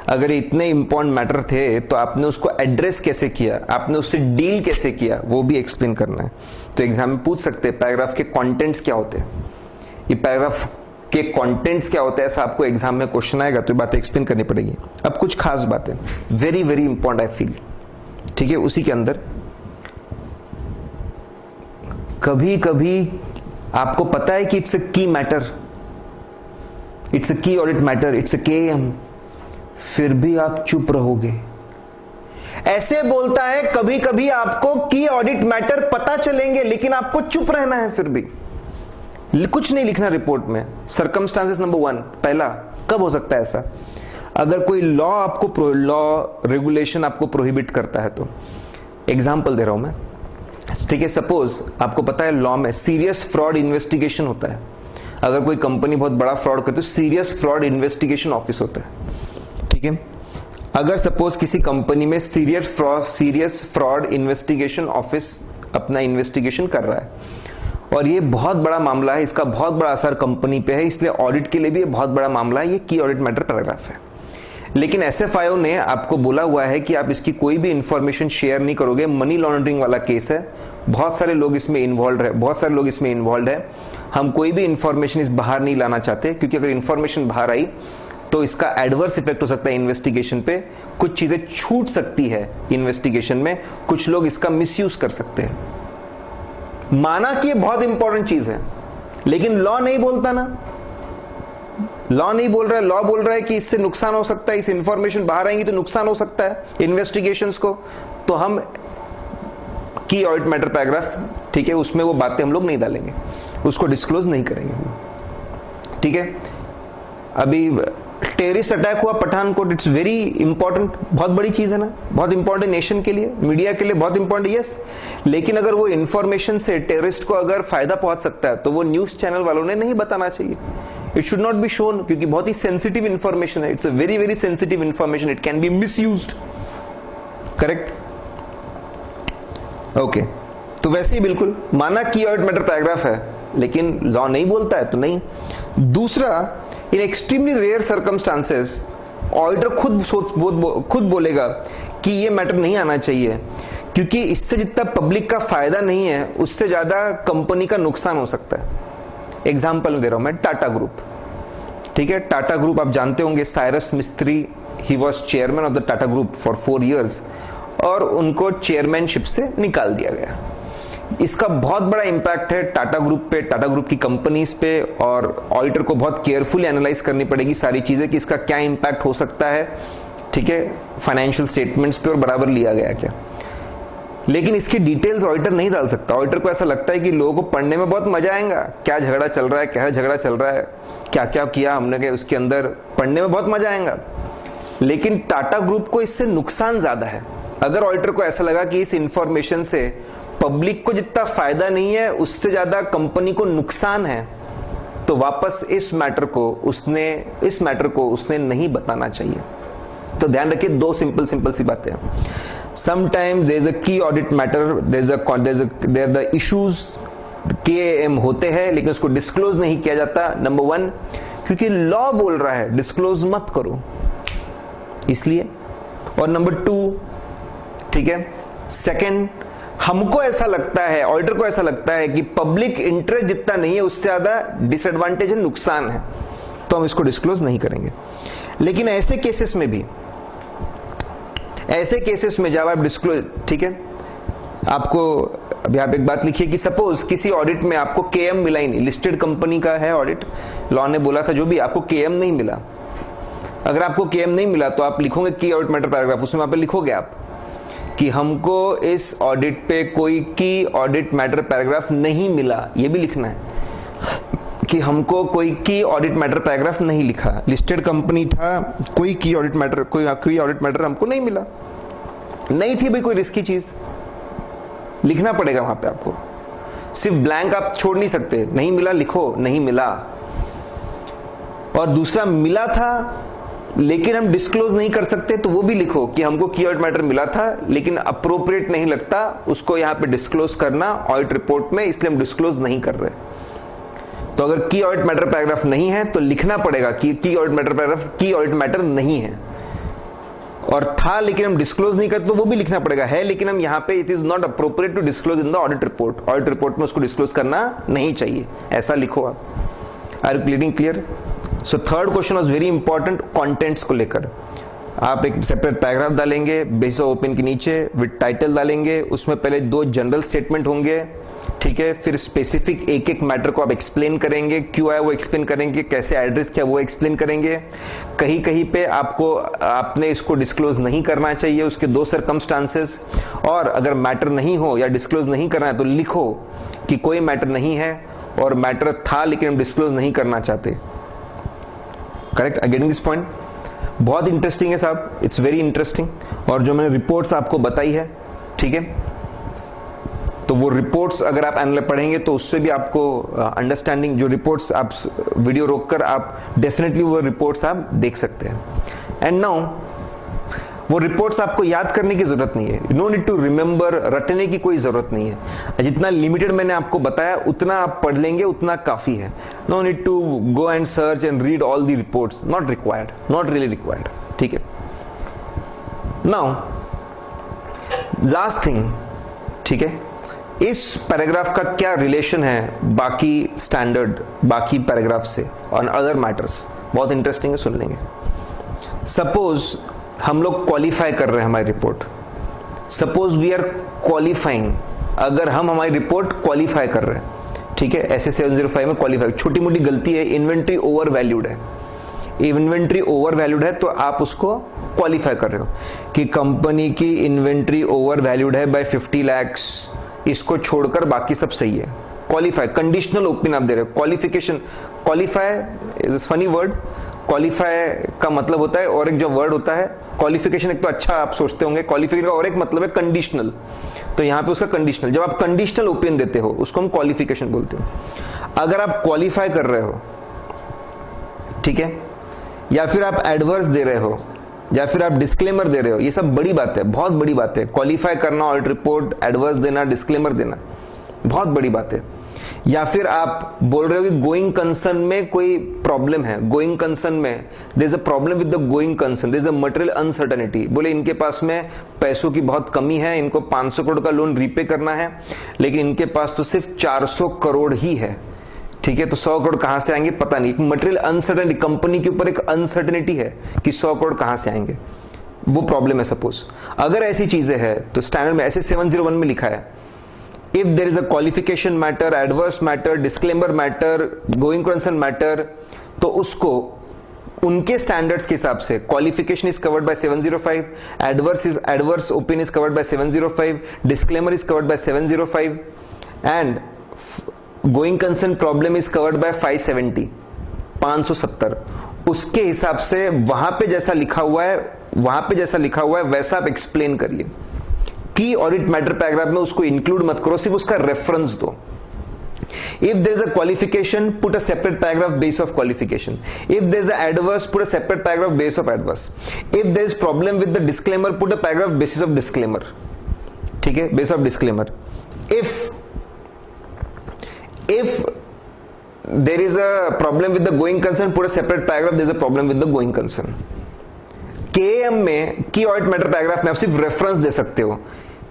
अगर इतने इंपॉर्टेंट मैटर थे तो आपने उसको एड्रेस कैसे किया, आपने उससे डील कैसे किया, वो भी एक्सप्लेन करना है। तो एग्जाम में पूछ सकते हैं पैराग्राफ के कंटेंट्स क्या होते हैं, ये पैराग्राफ के कंटेंट्स क्या होता है, ऐसा आपको एग्जाम में क्वेश्चन आएगा तो ये बातें एक्सप्लेन करनी पड़ेगी। अब कुछ खास बातें, very very important I feel, ठीक है। उसी के अंदर कभी कभी आपको पता है कि इट्स अ की matter, it's a key audit matter, it's a KM, फिर भी आप चुप रहोगे। ऐसे बोलता है कभी कभी आपको की ऑडिट मैटर पता चलेंगे लेकिन आपको चुप रहना है, फिर भी कुछ नहीं लिखना रिपोर्ट में। सर्कमस्टांसेस नंबर 1, पहला, कब हो सकता है ऐसा? अगर कोई लॉ आपको, लॉ रेगुलेशन आपको प्रोहिबिट करता है तो। एग्जांपल दे रहा हूं मैं, ठीक है। सपोज आपको पता है लॉ में सीरियस फ्रॉड इन्वेस्टिगेशन होता है। अगर कोई कंपनी बहुत बड़ा फ्रॉड करती है तो सीरियस फ्रॉड इन्वेस्टिगेशन ऑफिस होता है, ठीक है। अगर सपोज किसी कंपनी में सीरियस फ्रॉड इन्वेस्टिगेशन ऑफिस अपना इन्वेस्टिगेशन कर रहा है और ये बहुत बड़ा मामला है, इसका बहुत बड़ा असर कंपनी पे है, इसलिए ऑडिट के लिए भी ये बहुत बड़ा मामला है, ये की ऑडिट मैटर पैराग्राफ है। लेकिन एसएफआईओ ने आपको बोला हुआ है कि आप इसकी कोई भी इंफॉर्मेशन शेयर नहीं करोगे, मनी लॉन्ड्रिंग वाला केस है, बहुत सारे लोग इसमें इन्वॉल्व है, हम कोई भी इंफॉर्मेशन इस बाहर नहीं लाना चाहते, क्योंकि अगर इंफॉर्मेशन बाहर आई तो इसका एडवर्स इफेक्ट हो सकता है इन्वेस्टिगेशन पे, कुछ चीजें छूट सकती है इन्वेस्टिगेशन में, कुछ लोग इसका मिसयूज कर सकते हैं। माना कि ये बहुत इंपॉर्टेंट चीज है, लेकिन लॉ नहीं बोलता ना, लॉ नहीं बोल रहा है। लॉ बोल रहा है कि इससे नुकसान हो सकता है, इस इंफॉर्मेशन बाहर आएंगी तो नुकसान हो सकता है इन्वेस्टिगेशंस को, तो हम की ऑडिट मैटर पैराग्राफ, ठीक है, उसमें वो बातें हम लोग नहीं डालेंगे, उसको डिस्क्लोज नहीं करेंगे, ठीक है। अभी टेररिस्ट अटैक हुआ पठानकोट, इट्स वेरी इंपॉर्टेंट, बहुत बड़ी चीज है ना, बहुत इंपॉर्टेंट नेशन के लिए, मीडिया के लिए बहुत इंपॉर्टेंट, यस। लेकिन अगर वो इंफॉर्मेशन से टेररिस्ट को अगर फायदा पहुंच सकता है तो वो न्यूज चैनल वालों ने नहीं बताना चाहिए, it should not be shown, क्योंकि बहुत ही सेंसिटिव इंफॉर्मेशन है, it's a very very sensitive information, it can B misused, correct, okay. तो वैसे ही बिल्कुल माना की ऑडिट मैटर पैराग्राफ है, लेकिन लॉ नहीं बोलता है तो नहीं। दूसरा, in extremely rare circumstances auditor खुद बोलेगा कि ये मैटर नहीं आना चाहिए, क्योंकि इससे जितना पब्लिक का फायदा नहीं है उससे ज्यादा कंपनी का नुकसान हो सकता है। एग्जांपल दे रहा हूं मैं, टाटा ग्रुप, ठीक है। टाटा ग्रुप आप जानते होंगे, साइरस मिस्त्री, he was chairman of the Tata group for 4 years और उनको चेयरमैनशिप से निकाल दिया गया। इसका बहुत बड़ा इंपैक्ट है टाटा ग्रुप पे, टाटा ग्रुप की कंपनीज पे, और ऑडिटर को बहुत केयरफुली एनालाइज करनी पड़ेगी सारी चीजें कि इसका क्या इंपैक्ट हो सकता है, ठीक है, फाइनेंशियल स्टेटमेंट्स पे और बराबर लिया गया क्या। लेकिन इसकी डिटेल्स ऑडिटर नहीं डाल सकता। ऑडिटर को ऐसा लगता है कि लोगों को पढ़ने में बहुत मजा आएगा, क्या झगड़ा चल रहा है, क्या क्या किया हमने, उसके अंदर पढ़ने में बहुत मजा आएगा। लेकिन टाटा ग्रुप को इससे नुकसान ज्यादा है। अगर ऑडिटर को ऐसा लगा कि इस इंफॉर्मेशन से पब्लिक को जितना फायदा नहीं है उससे ज्यादा कंपनी को नुकसान है, तो वापस इस मैटर को उसने नहीं बताना चाहिए। तो ध्यान रखिए, दो सिंपल सी बातें हैं। Sometime there is a key audit matter, there the issues KM होते हैं, लेकिन उसको डिस्क्लोज नहीं किया जाता। नंबर 1, क्योंकि लॉ बोल रहा है डिस्क्लोज मत करो, इसलिए। और नंबर 2, ठीक है, सेकंड, हमको ऐसा लगता है, ऑडिटर को ऐसा लगता है कि पब्लिक इंटरेस्ट जितना नहीं है उससे ज्यादा डिसएडवांटेज है, नुकसान है, तो हम इसको डिस्क्लोज नहीं करेंगे। लेकिन ऐसे केसेस में जब आप डिस्क्लोज, ठीक है, आपको अभी आप एक बात लिखिए कि सपोज किसी ऑडिट में आपको केएम मिला ही नहीं, लिस्टेड कंपनी का है ऑडिट, लॉ ने बोला था जो भी, आपको केएम नहीं मिला। अगर आपको केएम नहीं मिला तो आप लिखोगे की ऑडिट मैटर पैराग्राफ, उसमें वहां पे लिखोगे आप कि हमको इस ऑडिट पे कोई की ऑडिट मैटर पैराग्राफ नहीं मिला, ये भी लिखना है कि हमको कोई की ऑडिट मैटर पैराग्राफ नहीं लिखा, लिस्टेड कंपनी था, कोई ऑडिट मैटर हमको नहीं मिला, नहीं थी भाई कोई रिस्की चीज, लिखना पड़ेगा वहां पे आपको, सिर्फ ब्लैंक आप छोड़ नहीं सकते, नहीं मिला लिखो, नहीं मिला। और दूसरा, मिला था लेकिन हम डिस्क्लोज नहीं कर सकते, तो वो भी लिखो कि हमको की ऑडिट मैटर मिला था लेकिन अप्रोप्रिएट नहीं लगता उसको यहां पे डिस्क्लोज करना ऑडिट रिपोर्ट में, इसलिए हम डिस्क्लोज नहीं कर रहे। तो अगर की ऑडिट मैटर पैराग्राफ नहीं है तो लिखना पड़ेगा कि की ऑडिट मैटर पैराग्राफ की ऑडिट मैटर नहीं है, और था लेकिन हम डिस्क्लोज नहीं करते तो वो भी लिखना पड़ेगा, है लेकिन हम यहाँ पे it is not appropriate to disclose in the audit report, audit report में उसको डिस्क्लोज करना नहीं चाहिए, ऐसा लिखो आप। Are you clear? So third question was very important, contents को लेकर आप एक सेपरेट पैराग्राफ डालेंगे बेस ऑफ ओपन के नीचे, विद टाइटल डालेंगे, उसमें पहले 2 जनरल स्टेटमेंट होंगे, ठीक है, फिर स्पेसिफिक एक एक मैटर को आप एक्सप्लेन करेंगे, क्यों आया वो एक्सप्लेन करेंगे, कैसे एड्रेस किया वो एक्सप्लेन करेंगे। कहीं कहीं पे आपने इसको डिस्क्लोज नहीं करना चाहिए, उसके 2 सर्कमस्टांसेस, और अगर मैटर नहीं हो या डिस्क्लोज नहीं करना है तो लिखो कि कोई मैटर नहीं है और मैटर था लेकिन हम डिस्क्लोज नहीं करना चाहते। Correct? I getting this point? बहुत इंटरेस्टिंग है साहब, इट्स वेरी इंटरेस्टिंग। और जो मैंने रिपोर्ट्स आपको बताई है, ठीक है, तो वो रिपोर्ट्स अगर आप पढ़ेंगे तो उससे भी आपको अंडरस्टैंडिंग, जो रिपोर्ट्स आप वीडियो रोककर आप डेफिनेटली वो रिपोर्ट्स आप देख सकते हैं। एंड नाउ वो रिपोर्ट्स आपको याद करने की जरूरत नहीं है, नो नीड टू रिमेंबर, रटने की कोई जरूरत नहीं है। जितना लिमिटेड मैंने आपको बताया उतना आप पढ़ लेंगे, उतना काफी है। No need to go and search and read all the reports, not required, not really required, ठीक है। नाउ लास्ट थिंग, ठीक है, इस पैराग्राफ का क्या रिलेशन है बाकी स्टैंडर्ड, बाकी पैराग्राफ से और अदर मैटर्स, बहुत इंटरेस्टिंग है, सुन लेंगे। सपोज हम लोग क्वालिफाई कर रहे हैं हमारी report, suppose we are qualifying, अगर हम हमारी रिपोर्ट क्वालिफाई कर रहे हैं, ठीक है, ऐसे 705 में क्वालिफाई, छोटी मोटी गलती है, इन्वेंट्री ओवर वैल्यूड है, इन्वेंट्री ओवर वैल्यूड है तो आप उसको क्वालिफाई कर रहे हो कि कंपनी की इन्वेंट्री ओवर वैल्यूड है बाय 50 lakhs, इसको छोड़कर बाकी सब सही है। क्वालिफाई, कंडीशनल ओपिनियन आप दे रहे हो। Qualification, qualify is funny word, qualify का मतलब होता है, और एक जो वर्ड होता है क्वालिफिकेशन, एक तो अच्छा आप सोचते होंगे, क्वालिफिकेशन का और एक मतलब है कंडीशनल, तो यहां पे उसका कंडीशनल, जब आप कंडीशनल ओपिनियन देते हो उसको हम क्वालिफिकेशन बोलते हो। अगर आप क्वालिफाई कर रहे हो, ठीक है, या फिर आप एडवर्स दे रहे हो, या फिर आप डिस्क्लेमर दे रहे हो, ये सब बड़ी बात है, बहुत बड़ी बात है। क्वालिफाई करना, ऑडिट रिपोर्ट, एडवर्स देना, डिस्क्लेमर देना, बहुत बड़ी बात है। या फिर आप बोल रहे हो कि गोइंग कंसर्न में कोई प्रॉब्लम है, गोइंग कंसर्न में there is a problem with the going concern, there is a material uncertainty, बोले इनके पास में पैसों की बहुत कमी है, इनको 500 करोड़ का लोन रीपे करना है, लेकिन इनके पास तो सिर्फ 400 करोड़ ही है, ठीक है, तो 100 करोड़ कहां से आएंगे पता नहीं। मटेरियल अनसर्टेनिटी, कंपनी के ऊपर एक अनसर्टेनिटी है कि 100 करोड़ कहां से आएंगे, वो प्रॉब्लम है। सपोज अगर ऐसी चीजें हैं तो स्टैंडर्ड में ऐसे 701 में लिखा है, if there is a qualification matter, adverse matter, disclaimer matter, going concern matter, तो उसको उनके स्टैंडर्ड्स के हिसाब से qualification is covered by 705, adverse opinion is covered by 705, disclaimer is covered by 705 and going concern problem is covered by 570। उसके हिसाब से वहां पे जैसा लिखा हुआ है वैसा आप एक्सप्लेन करिए। की ऑडिट मैटर पैराग्राफ में उसको इंक्लूड मत करो, सिर्फ उसका रेफरेंस दो। If there is a qualification, put a separate paragraph base of qualification. If there is a adverse, put a separate paragraph base of adverse. If there is problem with the disclaimer, put a paragraph basis of disclaimer. ठीक है, base of disclaimer. If there is a problem with the going concern, put a separate paragraph, there is a problem with the going concern. KAM में की audit matter paragraph में आप सिर्फ reference दे सकते हो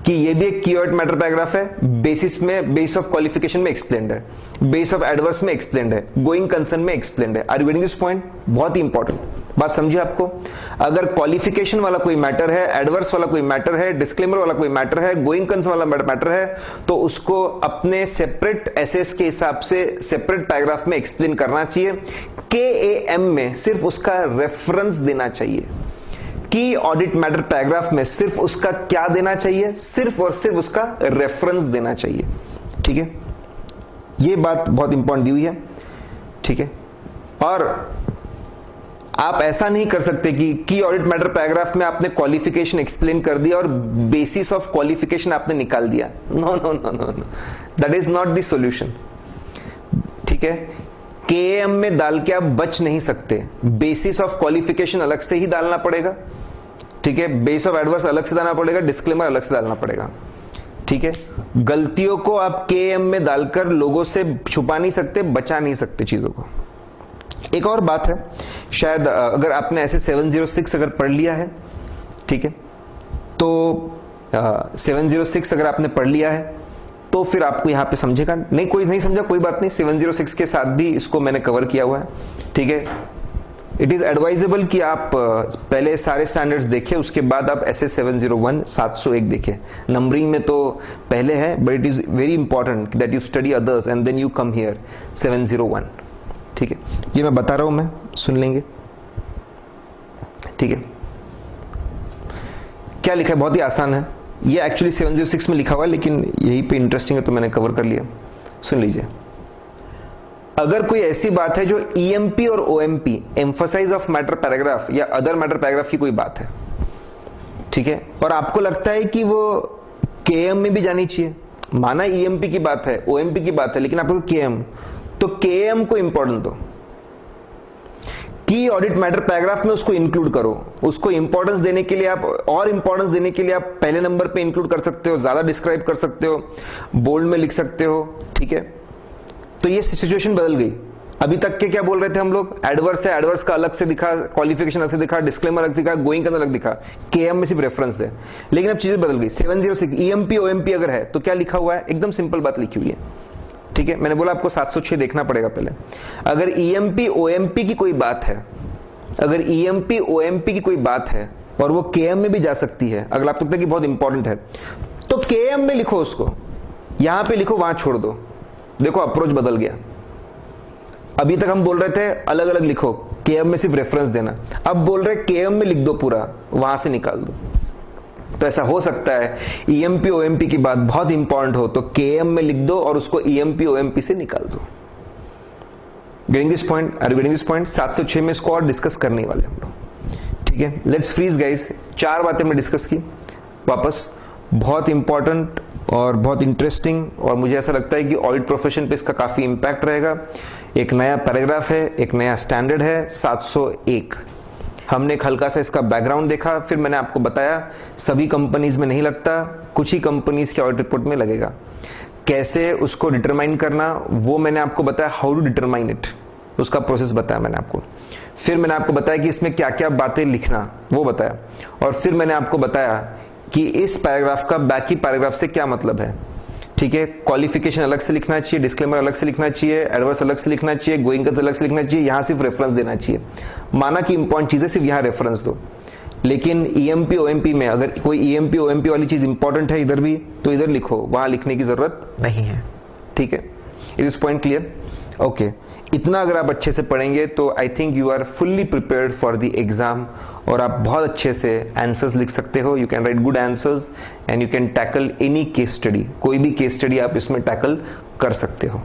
कि ये भी एक की ऑडिट मैटर पैराग्राफ है, बेसिस में, बेस ऑफ क्वालिफिकेशन में एक्सप्लेन्ड है, बेस ऑफ एडवर्स में एक्सप्लेन्ड है, गोइंग कंसर्न में एक्सप्लेन्ड है। Are you getting this point? बहुत ही इंपॉर्टेंट बात समझिए आपको। अगर क्वालिफिकेशन वाला कोई मैटर है, एडवर्स वाला कोई मैटर है, डिस्क्लेमर वाला कोई मैटर है, गोइंग कंसर्न वाला मैटर है, तो उसको अपने सेपरेट एसएस के हिसाब से सेपरेट पैराग्राफ में एक्सप्लेन करना चाहिए। केएएम में सिर्फ उसका रेफरेंस देना चाहिए। की ऑडिट मैटर पैराग्राफ में सिर्फ उसका क्या देना चाहिए? सिर्फ और सिर्फ उसका रेफरेंस देना चाहिए। ठीक है, ये बात बहुत इंपॉर्टेंट दी हुई है। ठीक है, और आप ऐसा नहीं कर सकते कि की ऑडिट मैटर पैराग्राफ में आपने क्वालिफिकेशन एक्सप्लेन कर दिया और बेसिस ऑफ क्वालिफिकेशन आपने निकाल दिया। No no no no no, that is not the solution. ठीक है, केएम में डाल के आप बच नहीं सकते, बेसिस ऑफ क्वालिफिकेशन अलग से ही डालना पड़ेगा। ठीक है, बेस ऑफ एडवर्स अलग से डालना पड़ेगा, डिस्क्लेमर अलग से डालना पड़ेगा। ठीक है, गलतियों को आप केएम में डालकर लोगों से छुपा नहीं सकते, बचा नहीं सकते चीजों को। एक और बात है, शायद अगर आपने ऐसे 706 अगर पढ़ लिया है, ठीक है, तो 706 अगर आपने पढ़ लिया है तो फिर आपको यहां पे समझेगा नहीं, कोई नहीं समझा कोई बात नहीं, 706 के साथ भी इसको मैंने कवर किया हुआ है, ठीक है। इट इज एडवाइजेबल कि आप पहले सारे स्टैंडर्ड्स देखें, उसके बाद आप SS 701 701 देखें। नंबरिंग में तो पहले है, but it is very important that you study others and then you come here 701, ठीक है। ये मैं बता रहा हूं, मैं सुन लेंगे, ठीक है। क्या लिखा है, बहुत ही आसान है, ये एक्चुअली 706 में लिखा हुआ है, लेकिन यहीं पे इंटरेस्टिंग है तो मैंने कवर कर लिया। सुन लीजिए, अगर कोई ऐसी बात है जो EMP और OMP emphasise of matter paragraph या अदर मैटर पैराग्राफ की कोई बात है, ठीक है, और आपको लगता है कि वो KM में भी जानी चाहिए, माना EMP की बात है, OMP की बात है, लेकिन आपको KM, तो KM को इंपॉर्टेंट दो, की ऑडिट मैटर पैराग्राफ में उसको इंक्लूड करो। उसको इंपॉर्टेंस देने के लिए आप, और इंपॉर्टेंस देने के लिए आप पहले नंबर पे इंक्लूड कर सकते हो, ज्यादा डिस्क्राइब कर सकते हो, बोल्ड में लिख सकते हो, ठीक है। तो ये सिचुएशन बदल गई। अभी तक के क्या बोल रहे थे हम लोग, एडवर्स है, एडवर्स का अलग से दिखा, क्वालिफिकेशन अलग से दिखा, डिस्क्लेमर अलग दिखा, गोइंग का अलग दिखा, KM में सिर्फ रेफरेंस दे। लेकिन अब चीजें बदल गई। 706 EMP OMP अगर है तो क्या लिखा हुआ है, एकदम सिंपल बात लिखी हुई है, ठीक है। मैंने बोला आपको 706 देखना पड़ेगा पहले। अगर EMP OMP की कोई बात है, अगर EMP OMP की कोई बात है और वो KM में भी जा सकती है, अगर आपको लगता है कि बहुत इंपॉर्टेंट है, तो KM में लिखो उसको, यहां पे लिखो, वहां छोड़ दो। देखो अप्रोच बदल गया। अभी तक हम बोल रहे थे अलग अलग लिखो, KM में सिर्फ रेफरेंस देना, अब बोल रहे KM में लिख दो पूरा, वहां से निकाल दो। तो ऐसा हो सकता है EMP OMP की बात बहुत इंपॉर्टेंट हो तो KM में लिख दो और उसको EMP OMP से निकाल दो। Getting this point, are you getting this point? 706 में इसको और डिस्कस करने वाले हम लोग, ठीक है। लेट्स फ्रीज गाइस, 4 बातें हमने डिस्कस की, वापस बहुत इंपॉर्टेंट और बहुत इंटरेस्टिंग, और मुझे ऐसा लगता है कि ऑडिट प्रोफेशन पे इसका काफी इंपैक्ट रहेगा। एक नया पैराग्राफ है, एक नया स्टैंडर्ड है 701। हमने एक हल्का सा इसका बैकग्राउंड देखा, फिर मैंने आपको बताया सभी कंपनीज में नहीं लगता, कुछ ही कंपनीज के ऑडिट रिपोर्ट में लगेगा। कैसे उसको डिटरमाइन करना वो मैंने आपको बताया, हाउ टू डिटरमाइन इट, उसका प्रोसेस बताया मैंने आपको। फिर मैंने आपको बताया कि इसमें क्या क्या बातें लिखना वो बताया, और फिर मैंने आपको बताया कि इस पैराग्राफ का बाकी पैराग्राफ से क्या मतलब है, ठीक है। क्वालिफिकेशन अलग से लिखना चाहिए, डिस्क्लेमर अलग से लिखना चाहिए, एडवर्स अलग से लिखना चाहिए, गोइंग कंसर्न अलग से लिखना चाहिए, यहां सिर्फ रेफरेंस देना चाहिए। माना कि इंपॉर्टेंट चीजें सिर्फ यहां रेफरेंस दो, लेकिन EMP OMP में अगर कोई EMP OMP वाली चीज इंपॉर्टेंट है इधर भी, तो इधर लिखो, वहां लिखने की जरूरत नहीं है, ठीक है। Is this point clear? Okay, इतना अगर आप अच्छे से पढ़ेंगे तो I think you are fully prepared for the exam, और आप बहुत अच्छे से आंसर्स लिख सकते हो। You can write good answers and you can tackle any case study, कोई भी केस स्टडी आप इसमें टैकल कर सकते हो।